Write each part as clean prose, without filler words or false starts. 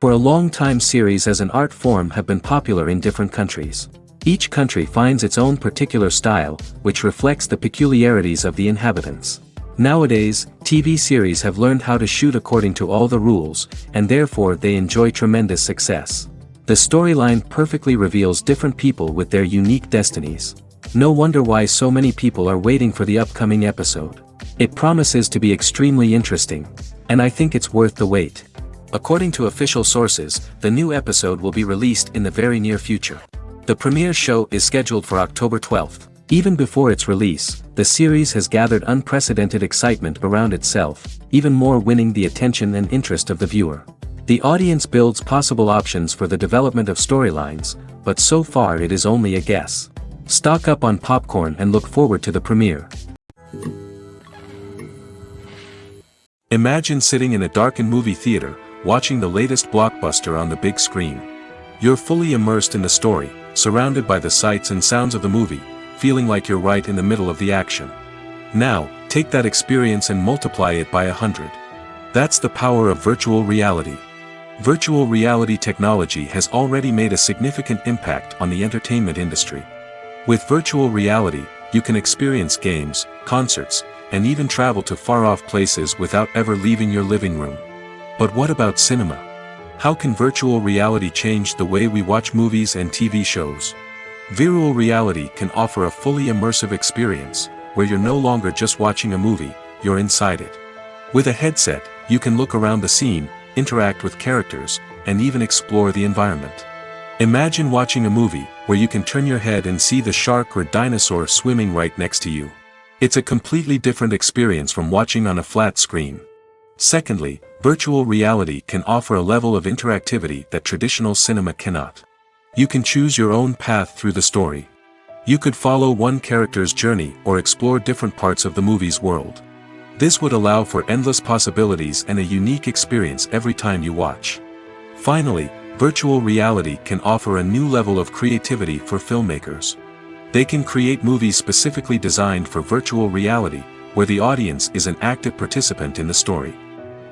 For a long time, series as an art form have been popular in different countries. Each country finds its own particular style, which reflects the peculiarities of the inhabitants. Nowadays, TV series have learned how to shoot according to all the rules, and therefore they enjoy tremendous success. The storyline perfectly reveals different people with their unique destinies. No wonder why so many people are waiting for the upcoming episode. It promises to be extremely interesting, and I think it's worth the wait. According to official sources, the new episode will be released in the very near future. The premiere show is scheduled for October 12th. Even before its release, the series has gathered unprecedented excitement around itself, even more winning the attention and interest of the viewer. The audience builds possible options for the development of storylines, but so far it is only a guess. Stock up on popcorn and look forward to the premiere. Imagine sitting in a darkened movie theater, watching the latest blockbuster on the big screen. You're fully immersed in the story, surrounded by the sights and sounds of the movie, feeling like you're right in the middle of the action. Now, take that experience and multiply it by 100. That's the power of virtual reality. Virtual reality technology has already made a significant impact on the entertainment industry. With virtual reality, you can experience games, concerts, and even travel to far-off places without ever leaving your living room. But what about cinema? How can virtual reality change the way we watch movies and TV shows? Virtual reality can offer a fully immersive experience, where you're no longer just watching a movie, you're inside it. With a headset, you can look around the scene, interact with characters, and even explore the environment. Imagine watching a movie, where you can turn your head and see the shark or dinosaur swimming right next to you. It's a completely different experience from watching on a flat screen. Secondly, virtual reality can offer a level of interactivity that traditional cinema cannot. You can choose your own path through the story. You could follow one character's journey or explore different parts of the movie's world. This would allow for endless possibilities and a unique experience every time you watch. Finally, virtual reality can offer a new level of creativity for filmmakers. They can create movies specifically designed for virtual reality, where the audience is an active participant in the story.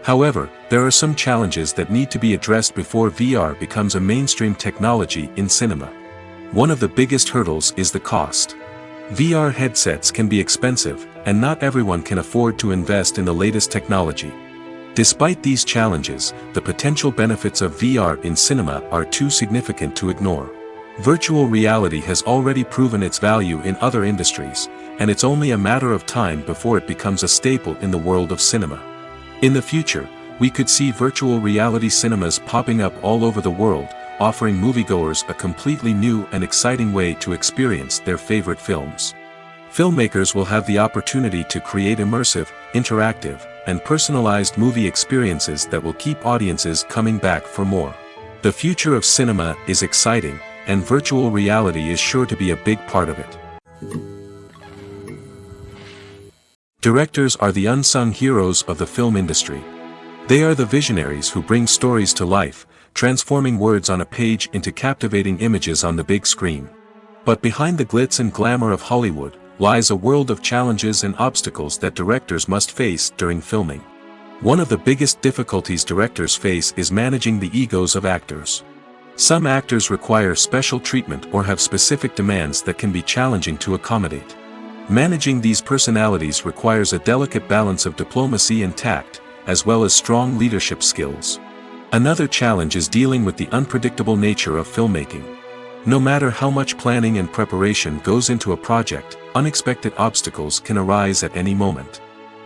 However, there are some challenges that need to be addressed before VR becomes a mainstream technology in cinema. One of the biggest hurdles is the cost. VR headsets can be expensive, and not everyone can afford to invest in the latest technology. Despite these challenges, the potential benefits of VR in cinema are too significant to ignore. Virtual reality has already proven its value in other industries, and it's only a matter of time before it becomes a staple in the world of cinema. In the future, we could see virtual reality cinemas popping up all over the world, offering moviegoers a completely new and exciting way to experience their favorite films. Filmmakers will have the opportunity to create immersive, interactive, and personalized movie experiences that will keep audiences coming back for more. The future of cinema is exciting, and virtual reality is sure to be a big part of it. Directors are the unsung heroes of the film industry. They are the visionaries who bring stories to life, transforming words on a page into captivating images on the big screen. But behind the glitz and glamour of Hollywood, lies a world of challenges and obstacles that directors must face during filming. One of the biggest difficulties directors face is managing the egos of actors. Some actors require special treatment or have specific demands that can be challenging to accommodate. Managing these personalities requires a delicate balance of diplomacy and tact, as well as strong leadership skills. Another challenge is dealing with the unpredictable nature of filmmaking. No matter how much planning and preparation goes into a project, unexpected obstacles can arise at any moment.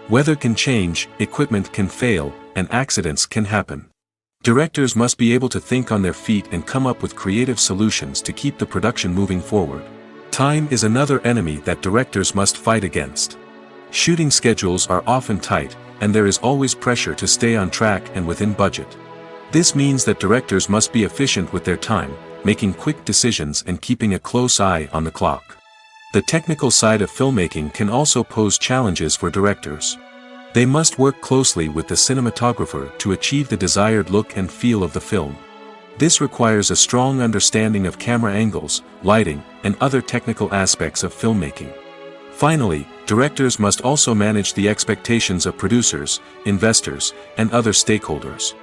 Weather can change, equipment can fail, and accidents can happen. Directors must be able to think on their feet and come up with creative solutions to keep the production moving forward. Time is another enemy that directors must fight against. Shooting schedules are often tight, and there is always pressure to stay on track and within budget. This means that directors must be efficient with their time, making quick decisions and keeping a close eye on the clock. The technical side of filmmaking can also pose challenges for directors. They must work closely with the cinematographer to achieve the desired look and feel of the film. This requires a strong understanding of camera angles, lighting, and other technical aspects of filmmaking. Finally, directors must also manage the expectations of producers, investors, and other stakeholders.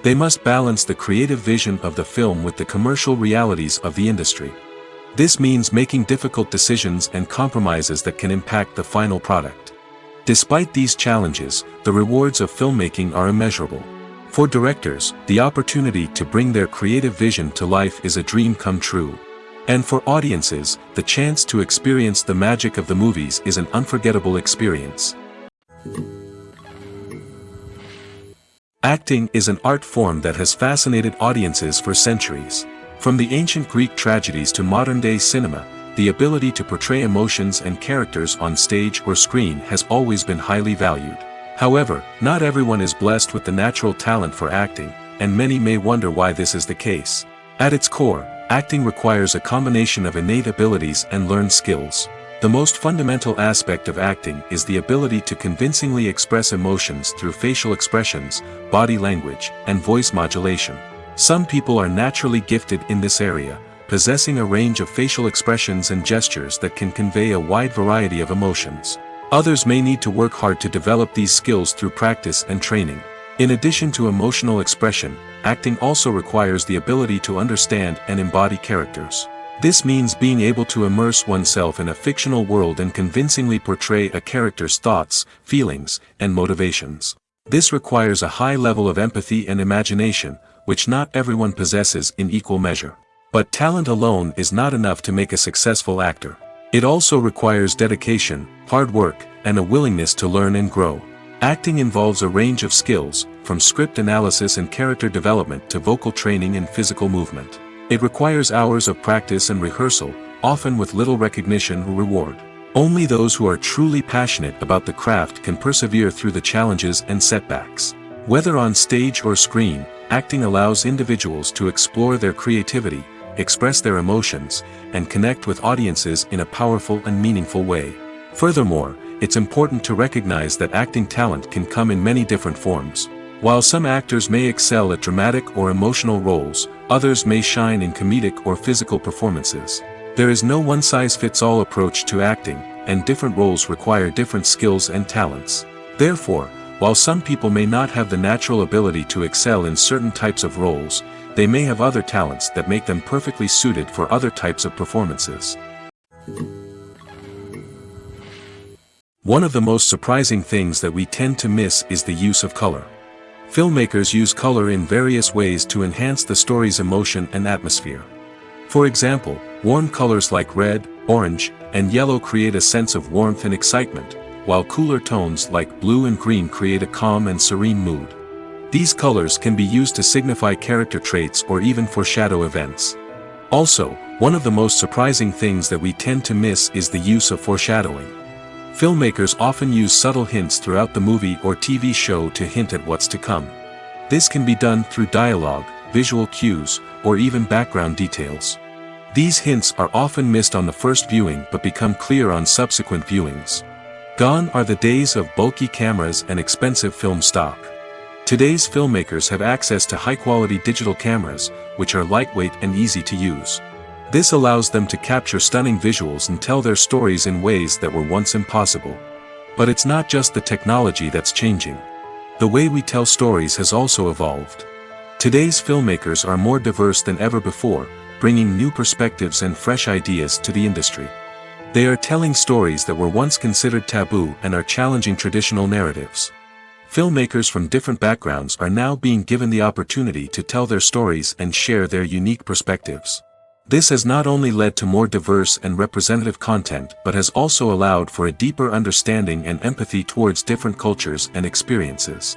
They must balance the creative vision of the film with the commercial realities of the industry. This means making difficult decisions and compromises that can impact the final product. Despite these challenges, the rewards of filmmaking are immeasurable. For directors, the opportunity to bring their creative vision to life is a dream come true. And for audiences, the chance to experience the magic of the movies is an unforgettable experience. Acting is an art form that has fascinated audiences for centuries. From the ancient Greek tragedies to modern-day cinema, the ability to portray emotions and characters on stage or screen has always been highly valued. However, not everyone is blessed with the natural talent for acting, and many may wonder why this is the case. At its core, acting requires a combination of innate abilities and learned skills. The most fundamental aspect of acting is the ability to convincingly express emotions through facial expressions, body language, and voice modulation. Some people are naturally gifted in this area, possessing a range of facial expressions and gestures that can convey a wide variety of emotions. Others may need to work hard to develop these skills through practice and training. In addition to emotional expression, acting also requires the ability to understand and embody characters. This means being able to immerse oneself in a fictional world and convincingly portray a character's thoughts, feelings, and motivations. This requires a high level of empathy and imagination, which not everyone possesses in equal measure. But talent alone is not enough to make a successful actor. It also requires dedication, hard work, and a willingness to learn and grow. Acting involves a range of skills, from script analysis and character development to vocal training and physical movement. It requires hours of practice and rehearsal, often with little recognition or reward. Only those who are truly passionate about the craft can persevere through the challenges and setbacks. Whether on stage or screen, acting allows individuals to explore their creativity, express their emotions, and connect with audiences in a powerful and meaningful way. Furthermore, it's important to recognize that acting talent can come in many different forms. While some actors may excel at dramatic or emotional roles, others may shine in comedic or physical performances. There is no one-size-fits-all approach to acting, and different roles require different skills and talents. Therefore, while some people may not have the natural ability to excel in certain types of roles, they may have other talents that make them perfectly suited for other types of performances. One of the most surprising things that we tend to miss is the use of color. Filmmakers use color in various ways to enhance the story's emotion and atmosphere. For example, warm colors like red, orange, and yellow create a sense of warmth and excitement, while cooler tones like blue and green create a calm and serene mood. These colors can be used to signify character traits or even foreshadow events. Also, one of the most surprising things that we tend to miss is the use of foreshadowing. Filmmakers often use subtle hints throughout the movie or TV show to hint at what's to come. This can be done through dialogue, visual cues, or even background details. These hints are often missed on the first viewing but become clear on subsequent viewings. Gone are the days of bulky cameras and expensive film stock. Today's filmmakers have access to high-quality digital cameras, which are lightweight and easy to use. This allows them to capture stunning visuals and tell their stories in ways that were once impossible. But it's not just the technology that's changing. The way we tell stories has also evolved. Today's filmmakers are more diverse than ever before, bringing new perspectives and fresh ideas to the industry. They are telling stories that were once considered taboo and are challenging traditional narratives. Filmmakers from different backgrounds are now being given the opportunity to tell their stories and share their unique perspectives. This has not only led to more diverse and representative content but has also allowed for a deeper understanding and empathy towards different cultures and experiences.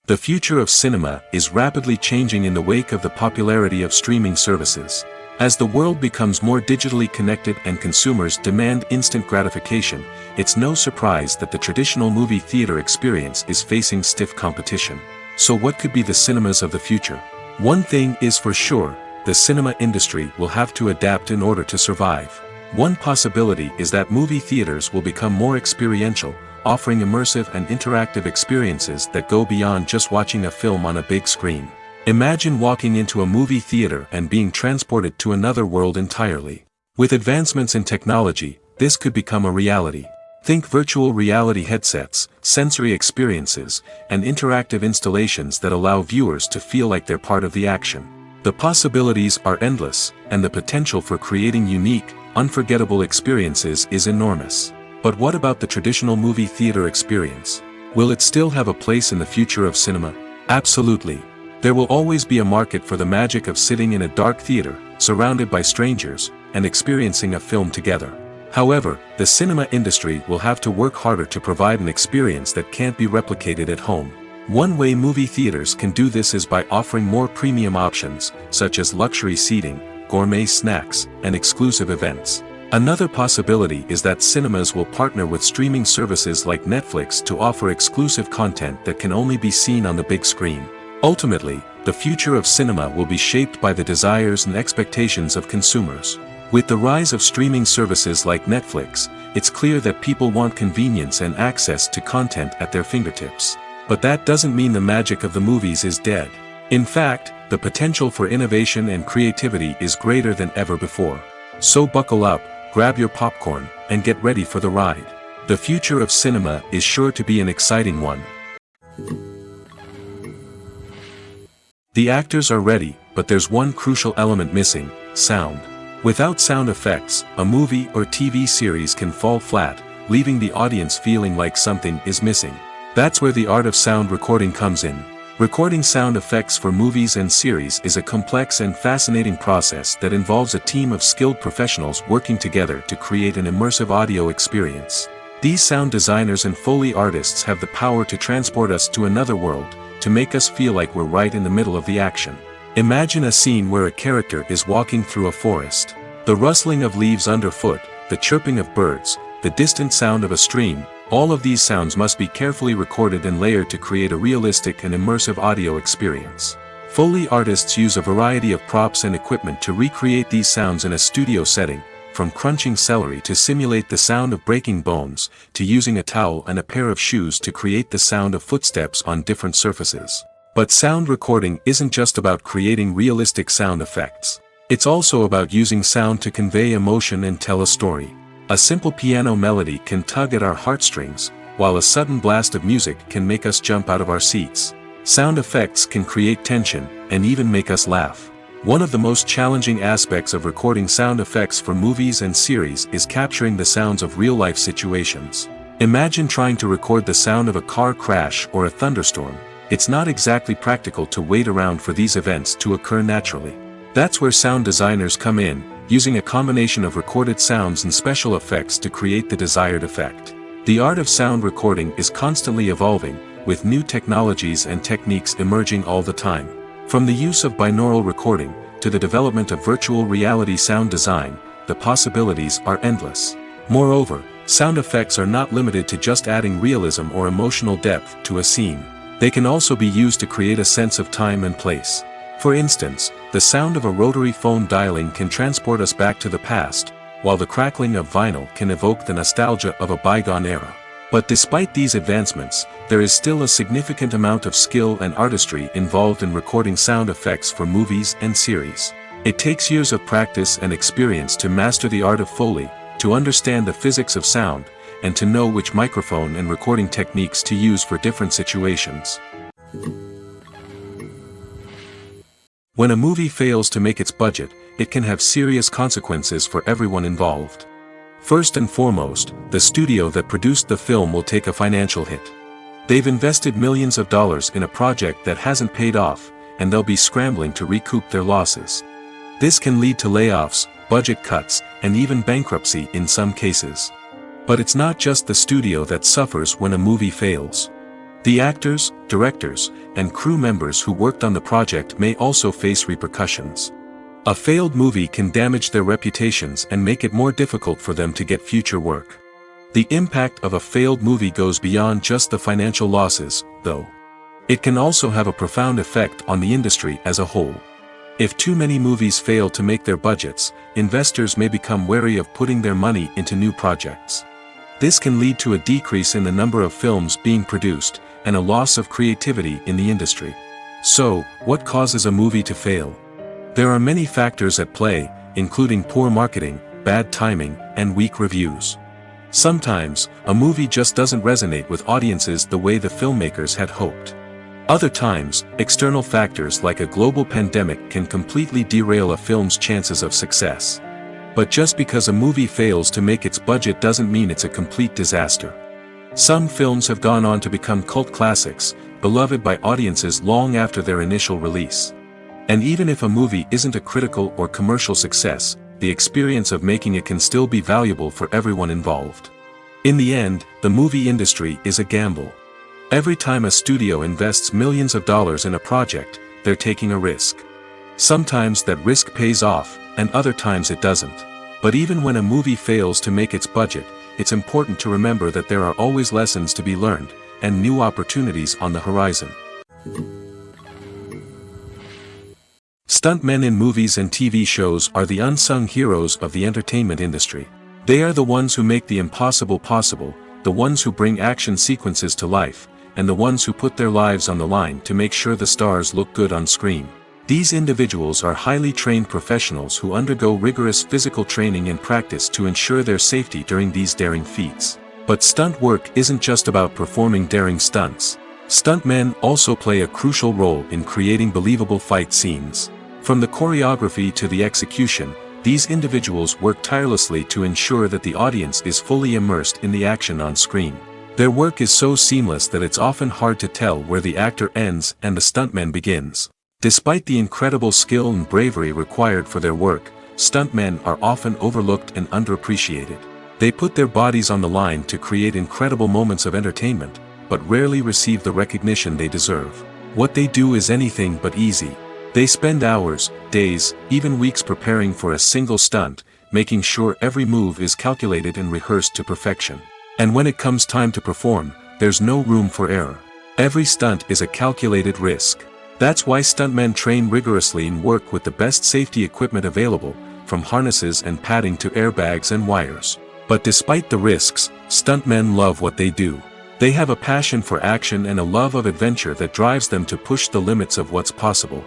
The future of cinema is rapidly changing in the wake of the popularity of streaming services. As the world becomes more digitally connected and consumers demand instant gratification, it's no surprise that the traditional movie theater experience is facing stiff competition. So what could be the cinemas of the future? One thing is for sure, the cinema industry will have to adapt in order to survive. One possibility is that movie theaters will become more experiential, offering immersive and interactive experiences that go beyond just watching a film on a big screen. Imagine walking into a movie theater and being transported to another world entirely. With advancements in technology, this could become a reality. Think virtual reality headsets, sensory experiences, and interactive installations that allow viewers to feel like they're part of the action. The possibilities are endless, and the potential for creating unique, unforgettable experiences is enormous. But what about the traditional movie theater experience? Will it still have a place in the future of cinema? Absolutely. There will always be a market for the magic of sitting in a dark theater, surrounded by strangers, and experiencing a film together. However, the cinema industry will have to work harder to provide an experience that can't be replicated at home. One way movie theaters can do this is by offering more premium options, such as luxury seating, gourmet snacks, and exclusive events. Another possibility is that cinemas will partner with streaming services like Netflix to offer exclusive content that can only be seen on the big screen. Ultimately, the future of cinema will be shaped by the desires and expectations of consumers. With the rise of streaming services like Netflix, it's clear that people want convenience and access to content at their fingertips. But that doesn't mean the magic of the movies is dead. In fact, the potential for innovation and creativity is greater than ever before. So buckle up, grab your popcorn, and get ready for the ride. The future of cinema is sure to be an exciting one. The actors are ready, but there's one crucial element missing: sound. Without sound effects, a movie or TV series can fall flat, leaving the audience feeling like something is missing. That's where the art of sound recording comes in. Recording sound effects for movies and series is a complex and fascinating process that involves a team of skilled professionals working together to create an immersive audio experience. These sound designers and Foley artists have the power to transport us to another world, to make us feel like we're right in the middle of the action. Imagine a scene where a character is walking through a forest. The rustling of leaves underfoot, the chirping of birds, the distant sound of a stream, all of these sounds must be carefully recorded and layered to create a realistic and immersive audio experience. Foley artists use a variety of props and equipment to recreate these sounds in a studio setting, from crunching celery to simulate the sound of breaking bones, to using a towel and a pair of shoes to create the sound of footsteps on different surfaces. But sound recording isn't just about creating realistic sound effects. It's also about using sound to convey emotion and tell a story. A simple piano melody can tug at our heartstrings, while a sudden blast of music can make us jump out of our seats. Sound effects can create tension, and even make us laugh. One of the most challenging aspects of recording sound effects for movies and series is capturing the sounds of real-life situations. Imagine trying to record the sound of a car crash or a thunderstorm. It's not exactly practical to wait around for these events to occur naturally. That's where sound designers come in, using a combination of recorded sounds and special effects to create the desired effect. The art of sound recording is constantly evolving, with new technologies and techniques emerging all the time. From the use of binaural recording, to the development of virtual reality sound design, the possibilities are endless. Moreover, sound effects are not limited to just adding realism or emotional depth to a scene. They can also be used to create a sense of time and place. For instance, the sound of a rotary phone dialing can transport us back to the past, while the crackling of vinyl can evoke the nostalgia of a bygone era. But despite these advancements, there is still a significant amount of skill and artistry involved in recording sound effects for movies and series. It takes years of practice and experience to master the art of Foley, to understand the physics of sound, and to know which microphone and recording techniques to use for different situations. When a movie fails to make its budget, it can have serious consequences for everyone involved. First and foremost, the studio that produced the film will take a financial hit. They've invested millions of dollars in a project that hasn't paid off, and they'll be scrambling to recoup their losses. This can lead to layoffs, budget cuts, and even bankruptcy in some cases. But it's not just the studio that suffers when a movie fails. The actors, directors, and crew members who worked on the project may also face repercussions. A failed movie can damage their reputations and make it more difficult for them to get future work. The impact of a failed movie goes beyond just the financial losses, though. It can also have a profound effect on the industry as a whole. If too many movies fail to make their budgets, investors may become wary of putting their money into new projects. This can lead to a decrease in the number of films being produced, and a loss of creativity in the industry. So, what causes a movie to fail? There are many factors at play, including poor marketing, bad timing, and weak reviews. Sometimes, a movie just doesn't resonate with audiences the way the filmmakers had hoped. Other times, external factors like a global pandemic can completely derail a film's chances of success. But just because a movie fails to make its budget doesn't mean it's a complete disaster. Some films have gone on to become cult classics, beloved by audiences long after their initial release. And even if a movie isn't a critical or commercial success, the experience of making it can still be valuable for everyone involved. In the end, the movie industry is a gamble. Every time a studio invests millions of dollars in a project, they're taking a risk. Sometimes that risk pays off, and other times it doesn't. But even when a movie fails to make its budget, it's important to remember that there are always lessons to be learned, and new opportunities on the horizon. Stuntmen in movies and TV shows are the unsung heroes of the entertainment industry. They are the ones who make the impossible possible, the ones who bring action sequences to life, and the ones who put their lives on the line to make sure the stars look good on screen. These individuals are highly trained professionals who undergo rigorous physical training and practice to ensure their safety during these daring feats. But stunt work isn't just about performing daring stunts. Stuntmen also play a crucial role in creating believable fight scenes. From the choreography to the execution, these individuals work tirelessly to ensure that the audience is fully immersed in the action on screen. Their work is so seamless that it's often hard to tell where the actor ends and the stuntman begins. Despite the incredible skill and bravery required for their work, stuntmen are often overlooked and underappreciated. They put their bodies on the line to create incredible moments of entertainment, but rarely receive the recognition they deserve. What they do is anything but easy. They spend hours, days, even weeks preparing for a single stunt, making sure every move is calculated and rehearsed to perfection. And when it comes time to perform, there's no room for error. Every stunt is a calculated risk. That's why stuntmen train rigorously and work with the best safety equipment available, from harnesses and padding to airbags and wires. But despite the risks, stuntmen love what they do. They have a passion for action and a love of adventure that drives them to push the limits of what's possible.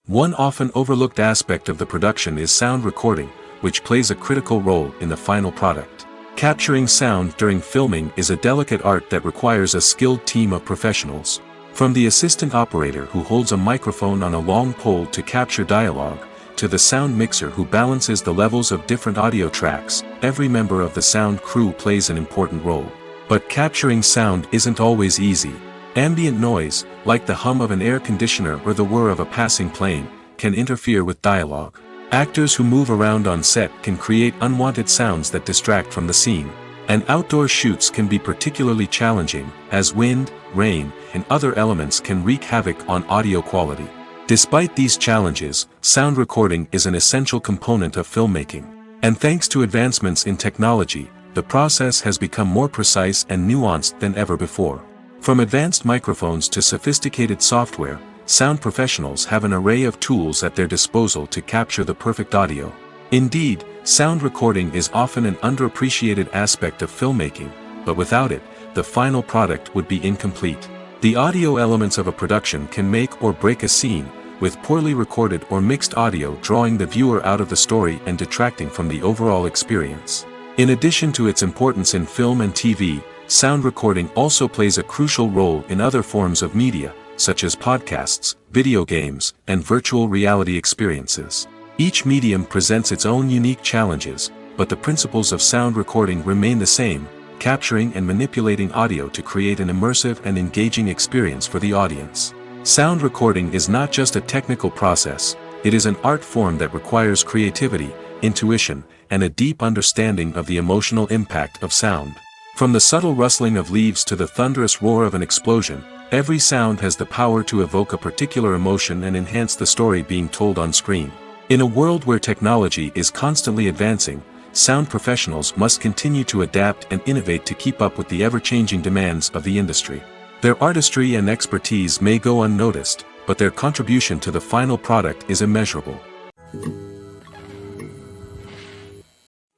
One often overlooked aspect of the production is sound recording, which plays a critical role in the final product. Capturing sound during filming is a delicate art that requires a skilled team of professionals. From the assistant operator who holds a microphone on a long pole to capture dialogue, to the sound mixer who balances the levels of different audio tracks, every member of the sound crew plays an important role. But capturing sound isn't always easy. Ambient noise, like the hum of an air conditioner or the whir of a passing plane, can interfere with dialogue. Actors who move around on set can create unwanted sounds that distract from the scene. And outdoor shoots can be particularly challenging, as wind, rain, and other elements can wreak havoc on audio quality. Despite these challenges, sound recording is an essential component of filmmaking. And thanks to advancements in technology, the process has become more precise and nuanced than ever before. From advanced microphones to sophisticated software, sound professionals have an array of tools at their disposal to capture the perfect audio. Indeed, sound recording is often an underappreciated aspect of filmmaking, but without it, the final product would be incomplete. The audio elements of a production can make or break a scene, with poorly recorded or mixed audio drawing the viewer out of the story and detracting from the overall experience. In addition to its importance in film and TV, sound recording also plays a crucial role in other forms of media, such as podcasts, video games, and virtual reality experiences. Each medium presents its own unique challenges, but the principles of sound recording remain the same, capturing and manipulating audio to create an immersive and engaging experience for the audience. Sound recording is not just a technical process, it is an art form that requires creativity, intuition, and a deep understanding of the emotional impact of sound. From the subtle rustling of leaves to the thunderous roar of an explosion, every sound has the power to evoke a particular emotion and enhance the story being told on screen. In a world where technology is constantly advancing, sound professionals must continue to adapt and innovate to keep up with the ever-changing demands of the industry. Their artistry and expertise may go unnoticed, but their contribution to the final product is immeasurable.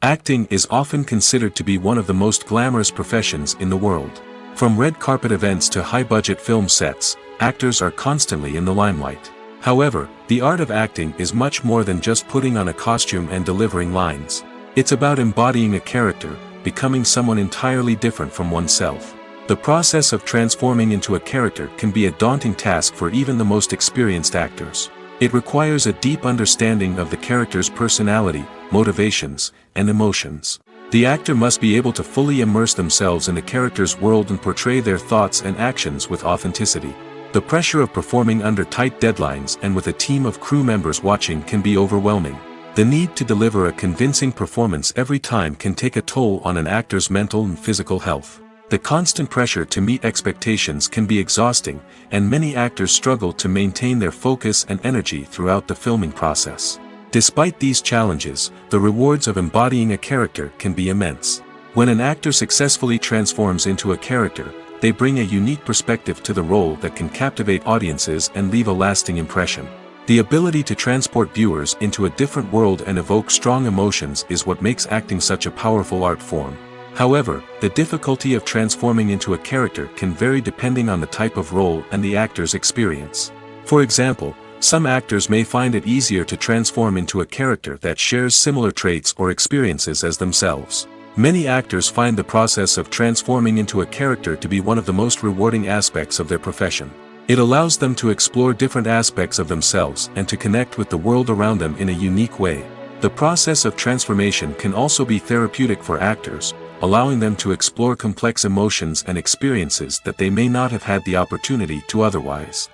Acting is often considered to be one of the most glamorous professions in the world. From red carpet events to high-budget film sets, actors are constantly in the limelight. However, the art of acting is much more than just putting on a costume and delivering lines. It's about embodying a character, becoming someone entirely different from oneself. The process of transforming into a character can be a daunting task for even the most experienced actors. It requires a deep understanding of the character's personality, motivations, and emotions. The actor must be able to fully immerse themselves in the character's world and portray their thoughts and actions with authenticity. The pressure of performing under tight deadlines and with a team of crew members watching can be overwhelming. The need to deliver a convincing performance every time can take a toll on an actor's mental and physical health. The constant pressure to meet expectations can be exhausting, and many actors struggle to maintain their focus and energy throughout the filming process. Despite these challenges, the rewards of embodying a character can be immense. When an actor successfully transforms into a character, they bring a unique perspective to the role that can captivate audiences and leave a lasting impression. The ability to transport viewers into a different world and evoke strong emotions is what makes acting such a powerful art form. However, the difficulty of transforming into a character can vary depending on the type of role and the actor's experience. For example, some actors may find it easier to transform into a character that shares similar traits or experiences as themselves. Many actors find the process of transforming into a character to be one of the most rewarding aspects of their profession. It allows them to explore different aspects of themselves and to connect with the world around them in a unique way. The process of transformation can also be therapeutic for actors, allowing them to explore complex emotions and experiences that they may not have had the opportunity to otherwise.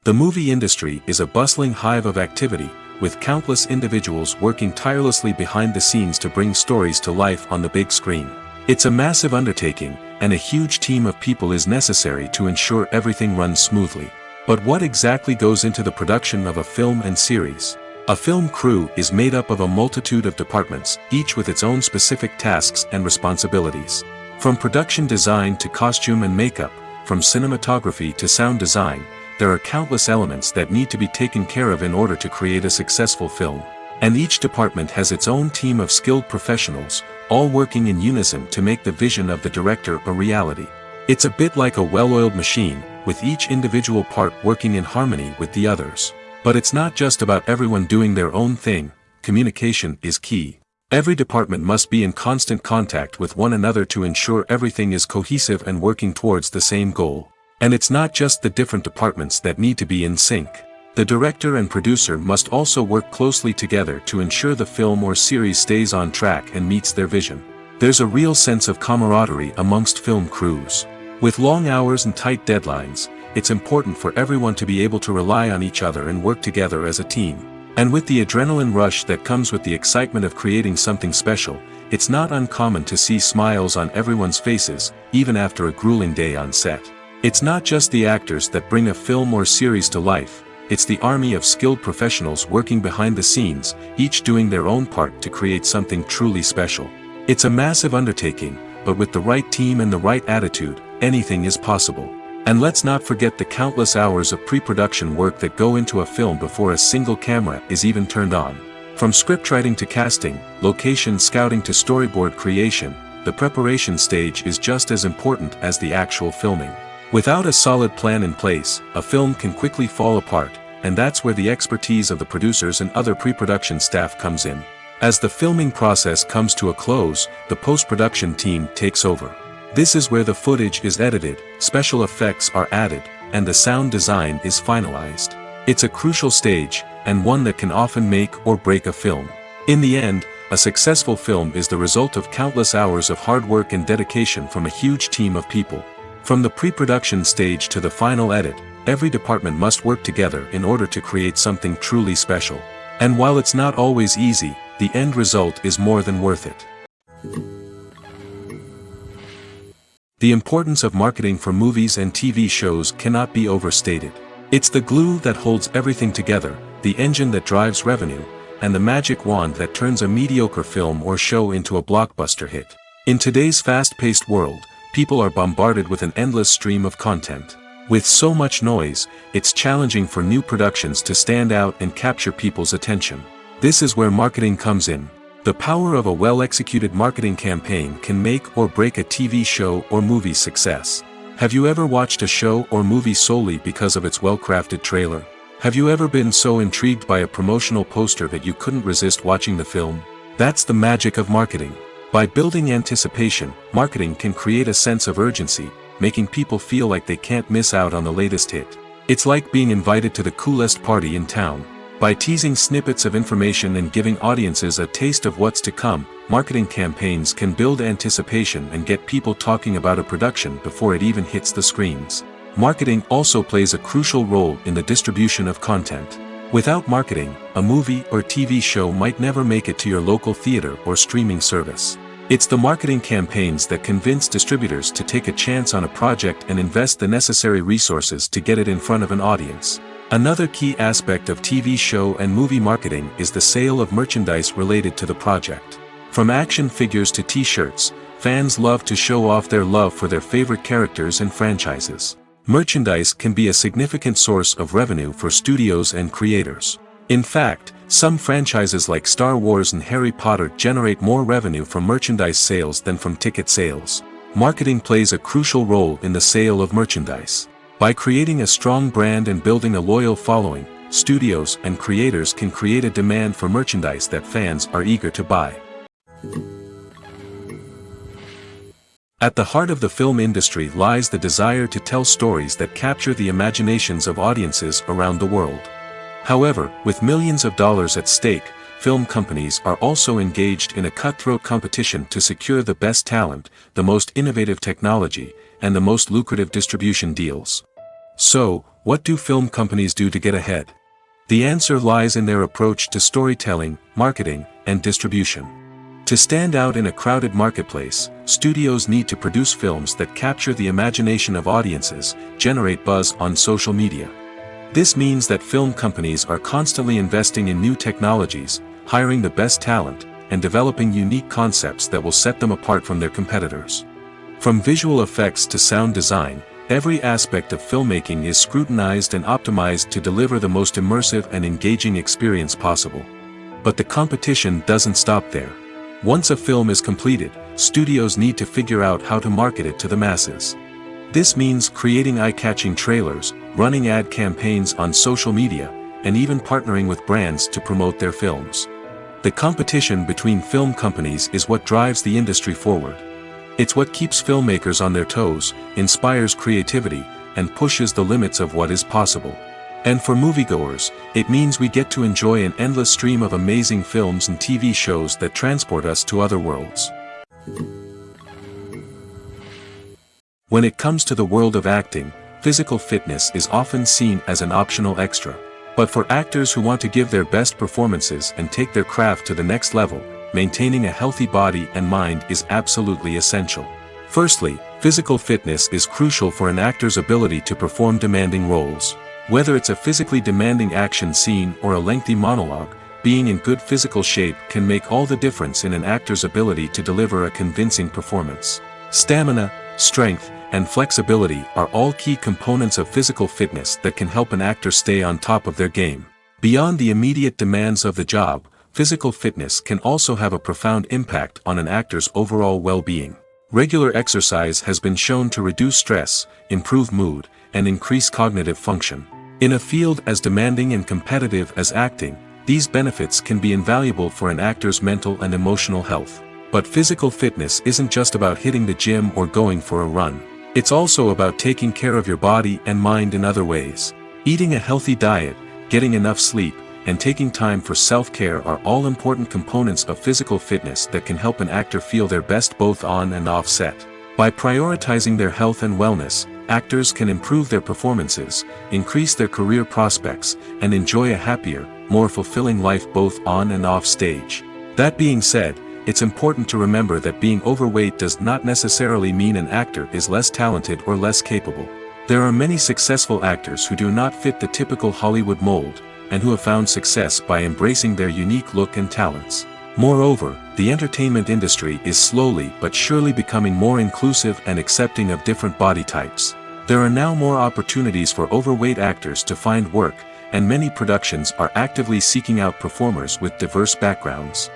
The movie industry is a bustling hive of activity, with countless individuals working tirelessly behind the scenes to bring stories to life on the big screen. It's a massive undertaking, and a huge team of people is necessary to ensure everything runs smoothly. But what exactly goes into the production of a film and series? A film crew is made up of a multitude of departments, each with its own specific tasks and responsibilities. From production design to costume and makeup, from cinematography to sound design, there are countless elements that need to be taken care of in order to create a successful film. And each department has its own team of skilled professionals, all working in unison to make the vision of the director a reality. It's a bit like a well-oiled machine, with each individual part working in harmony with the others. But it's not just about everyone doing their own thing. Communication is key. Every department must be in constant contact with one another to ensure everything is cohesive and working towards the same goal. And it's not just the different departments that need to be in sync. The director and producer must also work closely together to ensure the film or series stays on track and meets their vision. There's a real sense of camaraderie amongst film crews. With long hours and tight deadlines, it's important for everyone to be able to rely on each other and work together as a team. And with the adrenaline rush that comes with the excitement of creating something special, it's not uncommon to see smiles on everyone's faces, even after a grueling day on set. It's not just the actors that bring a film or series to life, it's the army of skilled professionals working behind the scenes, each doing their own part to create something truly special. It's a massive undertaking, but with the right team and the right attitude, anything is possible. And let's not forget the countless hours of pre-production work that go into a film before a single camera is even turned on. From scriptwriting to casting, location scouting to storyboard creation, the preparation stage is just as important as the actual filming. Without a solid plan in place, a film can quickly fall apart, and that's where the expertise of the producers and other pre-production staff comes in. As the filming process comes to a close, the post-production team takes over. This is where the footage is edited, special effects are added, and the sound design is finalized. It's a crucial stage, and one that can often make or break a film. In the end, a successful film is the result of countless hours of hard work and dedication from a huge team of people. From the pre-production stage to the final edit, every department must work together in order to create something truly special. And while it's not always easy, the end result is more than worth it. The importance of marketing for movies and TV shows cannot be overstated. It's the glue that holds everything together, the engine that drives revenue, and the magic wand that turns a mediocre film or show into a blockbuster hit. In today's fast-paced world, people are bombarded with an endless stream of content. With so much noise, it's challenging for new productions to stand out and capture people's attention. This is where marketing comes in. The power of a well-executed marketing campaign can make or break a TV show or movie's success. Have you ever watched a show or movie solely because of its well-crafted trailer? Have you ever been so intrigued by a promotional poster that you couldn't resist watching the film? That's the magic of marketing. By building anticipation, marketing can create a sense of urgency, making people feel like they can't miss out on the latest hit. It's like being invited to the coolest party in town. By teasing snippets of information and giving audiences a taste of what's to come, marketing campaigns can build anticipation and get people talking about a production before it even hits the screens. Marketing also plays a crucial role in the distribution of content. Without marketing, a movie or TV show might never make it to your local theater or streaming service. It's the marketing campaigns that convince distributors to take a chance on a project and invest the necessary resources to get it in front of an audience. Another key aspect of TV show and movie marketing is the sale of merchandise related to the project. From action figures to t-shirts, fans love to show off their love for their favorite characters and franchises. Merchandise can be a significant source of revenue for studios and creators. In fact, some franchises like Star Wars and Harry Potter generate more revenue from merchandise sales than from ticket sales. Marketing plays a crucial role in the sale of merchandise. By creating a strong brand and building a loyal following, studios and creators can create a demand for merchandise that fans are eager to buy. At the heart of the film industry lies the desire to tell stories that capture the imaginations of audiences around the world. However, with millions of dollars at stake, film companies are also engaged in a cutthroat competition to secure the best talent, the most innovative technology, and the most lucrative distribution deals. So, what do film companies do to get ahead? The answer lies in their approach to storytelling, marketing, and distribution. To stand out in a crowded marketplace, studios need to produce films that capture the imagination of audiences, generate buzz on social media. This means that film companies are constantly investing in new technologies, hiring the best talent, and developing unique concepts that will set them apart from their competitors. From visual effects to sound design, every aspect of filmmaking is scrutinized and optimized to deliver the most immersive and engaging experience possible. But the competition doesn't stop there. Once a film is completed, studios need to figure out how to market it to the masses. This means creating eye-catching trailers, running ad campaigns on social media, and even partnering with brands to promote their films. The competition between film companies is what drives the industry forward. It's what keeps filmmakers on their toes, inspires creativity, and pushes the limits of what is possible. And for moviegoers, it means we get to enjoy an endless stream of amazing films and TV shows that transport us to other worlds. When it comes to the world of acting, physical fitness is often seen as an optional extra. But for actors who want to give their best performances and take their craft to the next level, maintaining a healthy body and mind is absolutely essential. Firstly, physical fitness is crucial for an actor's ability to perform demanding roles. Whether it's a physically demanding action scene or a lengthy monologue, being in good physical shape can make all the difference in an actor's ability to deliver a convincing performance. Stamina, strength, and flexibility are all key components of physical fitness that can help an actor stay on top of their game. Beyond the immediate demands of the job, physical fitness can also have a profound impact on an actor's overall well-being. Regular exercise has been shown to reduce stress, improve mood, and increase cognitive function. In a field as demanding and competitive as acting, these benefits can be invaluable for an actor's mental and emotional health. But physical fitness isn't just about hitting the gym or going for a run. It's also about taking care of your body and mind in other ways. Eating a healthy diet, getting enough sleep, and taking time for self-care are all important components of physical fitness that can help an actor feel their best both on and off set. By prioritizing their health and wellness, actors can improve their performances, increase their career prospects, and enjoy a happier, more fulfilling life both on and off stage. That being said, it's important to remember that being overweight does not necessarily mean an actor is less talented or less capable. There are many successful actors who do not fit the typical Hollywood mold, and who have found success by embracing their unique look and talents. Moreover, the entertainment industry is slowly but surely becoming more inclusive and accepting of different body types. There are now more opportunities for overweight actors to find work, and many productions are actively seeking out performers with diverse backgrounds.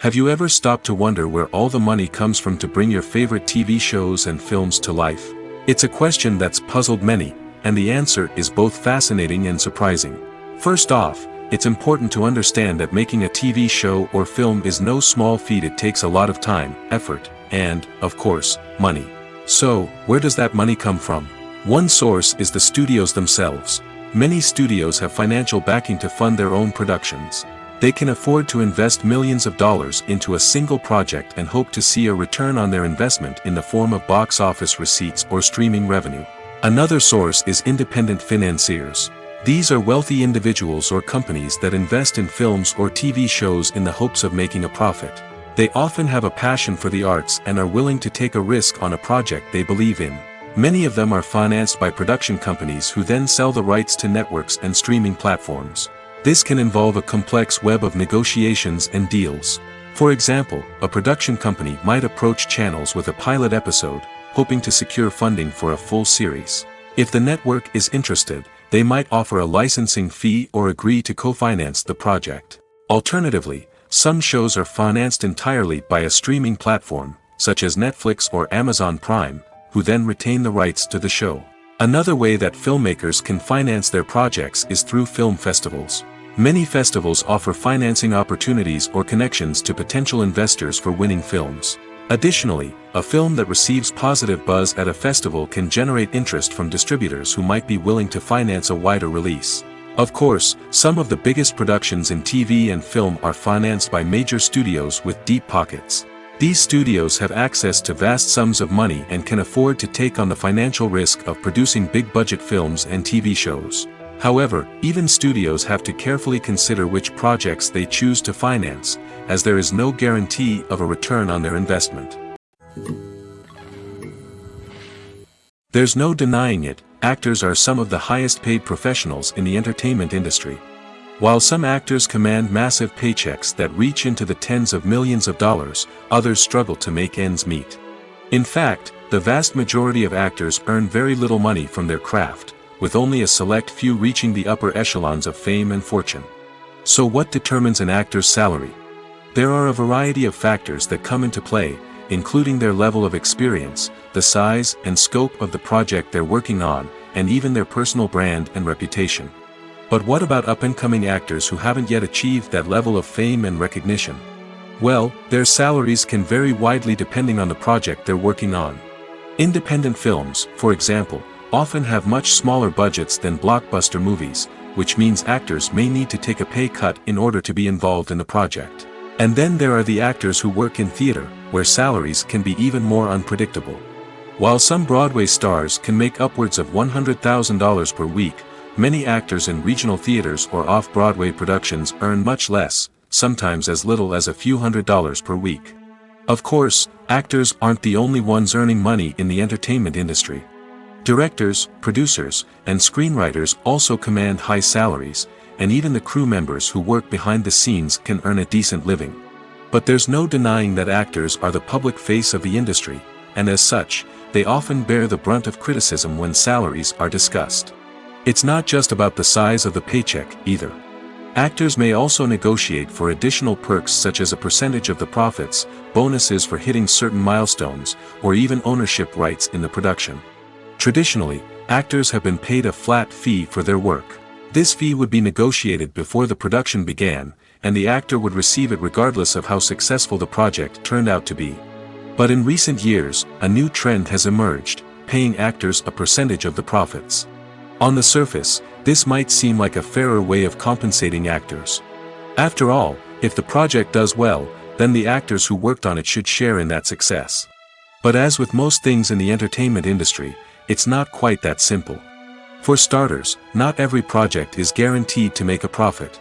Have you ever stopped to wonder where all the money comes from to bring your favorite TV shows and films to life? It's a question that's puzzled many, and the answer is both fascinating and surprising. First off, it's important to understand that making a TV show or film is no small feat. It takes a lot of time, effort, and, of course, money. So, where does that money come from? One source is the studios themselves. Many studios have financial backing to fund their own productions. They can afford to invest millions of dollars into a single project and hope to see a return on their investment in the form of box office receipts or streaming revenue. Another source is independent financiers. These are wealthy individuals or companies that invest in films or TV shows in the hopes of making a profit. They often have a passion for the arts and are willing to take a risk on a project they believe in. Many of them are financed by production companies who then sell the rights to networks and streaming platforms. This can involve a complex web of negotiations and deals. For example, a production company might approach channels with a pilot episode, hoping to secure funding for a full series. If the network is interested, they might offer a licensing fee or agree to co-finance the project. Alternatively, some shows are financed entirely by a streaming platform, such as Netflix or Amazon Prime, who then retain the rights to the show. Another way that filmmakers can finance their projects is through film festivals. Many festivals offer financing opportunities or connections to potential investors for winning films. Additionally, a film that receives positive buzz at a festival can generate interest from distributors who might be willing to finance a wider release. Of course, some of the biggest productions in TV and film are financed by major studios with deep pockets. These studios have access to vast sums of money and can afford to take on the financial risk of producing big-budget films and TV shows. However, even studios have to carefully consider which projects they choose to finance, as there is no guarantee of a return on their investment. There's no denying it, actors are some of the highest-paid professionals in the entertainment industry. While some actors command massive paychecks that reach into the tens of millions of dollars, others struggle to make ends meet. In fact, the vast majority of actors earn very little money from their craft, with only a select few reaching the upper echelons of fame and fortune. So what determines an actor's salary? There are a variety of factors that come into play, including their level of experience, the size and scope of the project they're working on, and even their personal brand and reputation. But what about up-and-coming actors who haven't yet achieved that level of fame and recognition? Well, their salaries can vary widely depending on the project they're working on. Independent films, for example, often have much smaller budgets than blockbuster movies, which means actors may need to take a pay cut in order to be involved in the project. And then there are the actors who work in theater, where salaries can be even more unpredictable. While some Broadway stars can make upwards of $100,000 per week, many actors in regional theaters or off-Broadway productions earn much less, sometimes as little as a few $100s per week. Of course, actors aren't the only ones earning money in the entertainment industry. Directors, producers, and screenwriters also command high salaries, and even the crew members who work behind the scenes can earn a decent living. But there's no denying that actors are the public face of the industry, and as such, they often bear the brunt of criticism when salaries are discussed. It's not just about the size of the paycheck, either. Actors may also negotiate for additional perks such as a percentage of the profits, bonuses for hitting certain milestones, or even ownership rights in the production. Traditionally, actors have been paid a flat fee for their work. This fee would be negotiated before the production began, and the actor would receive it regardless of how successful the project turned out to be. But in recent years, a new trend has emerged, paying actors a percentage of the profits. On the surface, this might seem like a fairer way of compensating actors. After all, if the project does well, then the actors who worked on it should share in that success. But as with most things in the entertainment industry, it's not quite that simple. For starters, not every project is guaranteed to make a profit.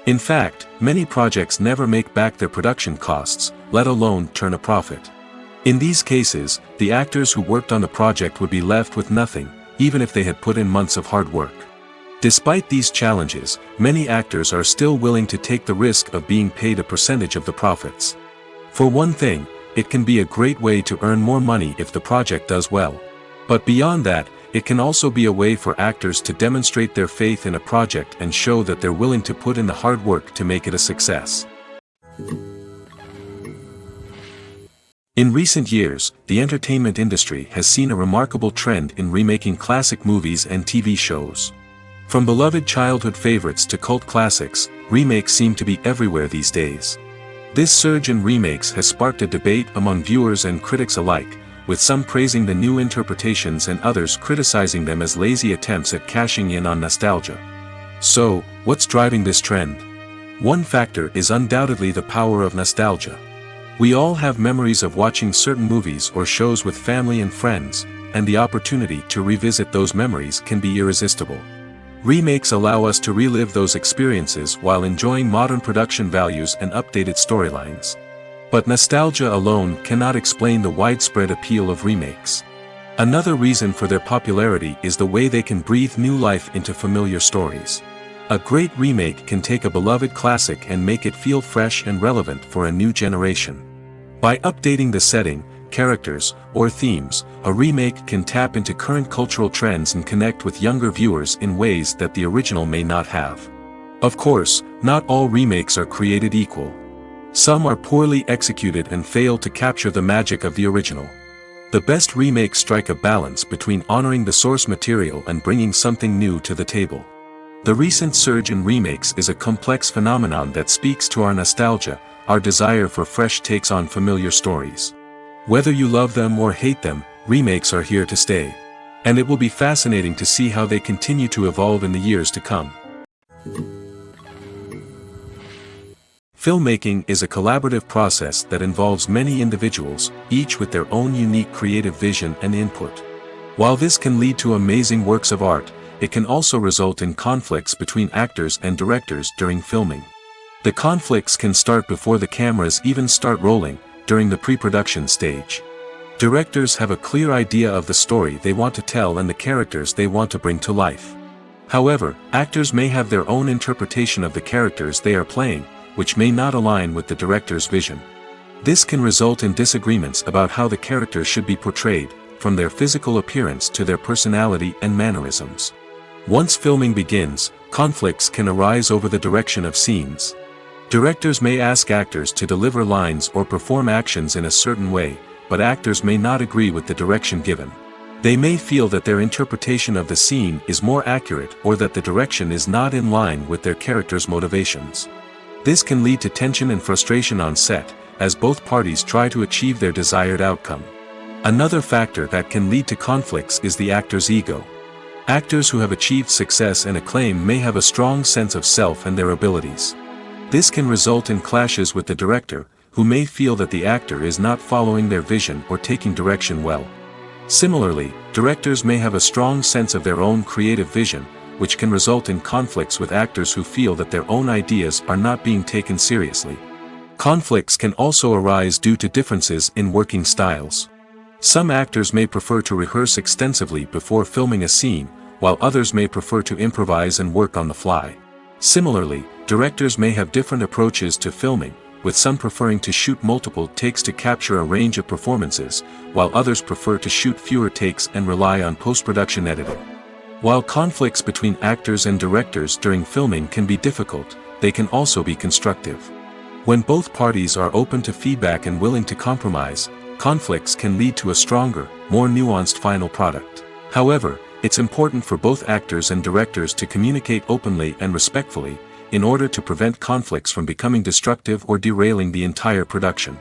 In fact, many projects never make back their production costs, let alone turn a profit. In these cases, the actors who worked on the project would be left with nothing, even if they had put in months of hard work. Despite these challenges, many actors are still willing to take the risk of being paid a percentage of the profits. For one thing, it can be a great way to earn more money if the project does well. But beyond that, it can also be a way for actors to demonstrate their faith in a project and show that they're willing to put in the hard work to make it a success. In recent years, the entertainment industry has seen a remarkable trend in remaking classic movies and TV shows. From beloved childhood favorites to cult classics, remakes seem to be everywhere these days. This surge in remakes has sparked a debate among viewers and critics alike, with some praising the new interpretations and others criticizing them as lazy attempts at cashing in on nostalgia. So, what's driving this trend? One factor is undoubtedly the power of nostalgia. We all have memories of watching certain movies or shows with family and friends, and the opportunity to revisit those memories can be irresistible. Remakes allow us to relive those experiences while enjoying modern production values and updated storylines. But nostalgia alone cannot explain the widespread appeal of remakes. Another reason for their popularity is the way they can breathe new life into familiar stories. A great remake can take a beloved classic and make it feel fresh and relevant for a new generation. By updating the setting, characters, or themes, a remake can tap into current cultural trends and connect with younger viewers in ways that the original may not have. Of course, not all remakes are created equal. Some are poorly executed and fail to capture the magic of the original. The best remakes strike a balance between honoring the source material and bringing something new to the table. The recent surge in remakes is a complex phenomenon that speaks to our nostalgia, our desire for fresh takes on familiar stories. Whether you love them or hate them, remakes are here to stay. And it will be fascinating to see how they continue to evolve in the years to come. Filmmaking is a collaborative process that involves many individuals, each with their own unique creative vision and input. While this can lead to amazing works of art, it can also result in conflicts between actors and directors during filming. The conflicts can start before the cameras even start rolling, during the pre-production stage. Directors have a clear idea of the story they want to tell and the characters they want to bring to life. However, actors may have their own interpretation of the characters they are playing, which may not align with the director's vision. This can result in disagreements about how the characters should be portrayed, from their physical appearance to their personality and mannerisms. Once filming begins, conflicts can arise over the direction of scenes. Directors may ask actors to deliver lines or perform actions in a certain way, but actors may not agree with the direction given. They may feel that their interpretation of the scene is more accurate or that the direction is not in line with their character's motivations. This can lead to tension and frustration on set, as both parties try to achieve their desired outcome. Another factor that can lead to conflicts is the actor's ego. Actors who have achieved success and acclaim may have a strong sense of self and their abilities. This can result in clashes with the director, who may feel that the actor is not following their vision or taking direction well. Similarly, directors may have a strong sense of their own creative vision, which can result in conflicts with actors who feel that their own ideas are not being taken seriously. Conflicts can also arise due to differences in working styles. Some actors may prefer to rehearse extensively before filming a scene, while others may prefer to improvise and work on the fly. Similarly, directors may have different approaches to filming, with some preferring to shoot multiple takes to capture a range of performances, while others prefer to shoot fewer takes and rely on post-production editing. While conflicts between actors and directors during filming can be difficult, they can also be constructive. When both parties are open to feedback and willing to compromise, conflicts can lead to a stronger, more nuanced final product. However, it's important for both actors and directors to communicate openly and respectfully, in order to prevent conflicts from becoming destructive or derailing the entire production.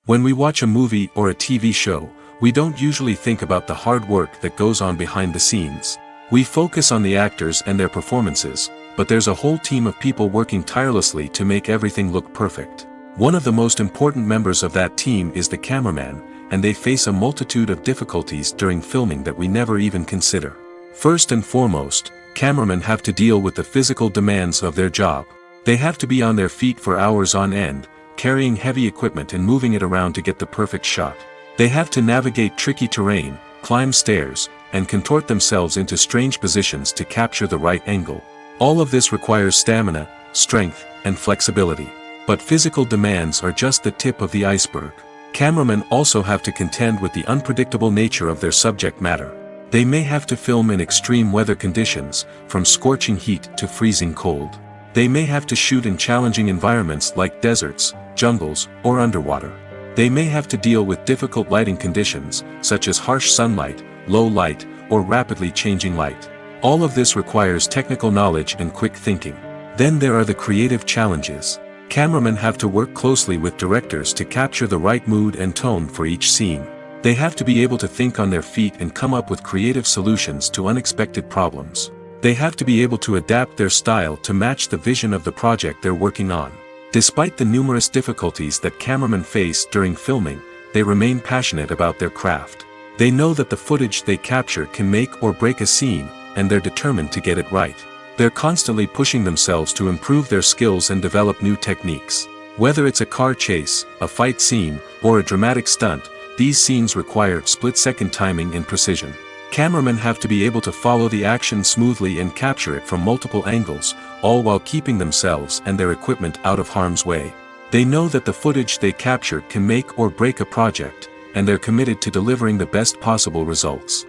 When we watch a movie or a TV show, we don't usually think about the hard work that goes on behind the scenes. We focus on the actors and their performances, but there's a whole team of people working tirelessly to make everything look perfect. One of the most important members of that team is the cameraman, and they face a multitude of difficulties during filming that we never even consider. First and foremost, cameramen have to deal with the physical demands of their job. They have to be on their feet for hours on end, carrying heavy equipment and moving it around to get the perfect shot. They have to navigate tricky terrain, climb stairs, and contort themselves into strange positions to capture the right angle. All of this requires stamina, strength, and flexibility. But physical demands are just the tip of the iceberg. Cameramen also have to contend with the unpredictable nature of their subject matter. They may have to film in extreme weather conditions, from scorching heat to freezing cold. They may have to shoot in challenging environments like deserts, jungles, or underwater. They may have to deal with difficult lighting conditions, such as harsh sunlight, low light, or rapidly changing light. All of this requires technical knowledge and quick thinking. Then there are the creative challenges. Cameramen have to work closely with directors to capture the right mood and tone for each scene. They have to be able to think on their feet and come up with creative solutions to unexpected problems. They have to be able to adapt their style to match the vision of the project they're working on. Despite the numerous difficulties that cameramen face during filming, they remain passionate about their craft. They know that the footage they capture can make or break a scene, and they're determined to get it right. They're constantly pushing themselves to improve their skills and develop new techniques. Whether it's a car chase, a fight scene, or a dramatic stunt, these scenes require split-second timing and precision. Cameramen have to be able to follow the action smoothly and capture it from multiple angles, all while keeping themselves and their equipment out of harm's way. They know that the footage they capture can make or break a project, and they're committed to delivering the best possible results.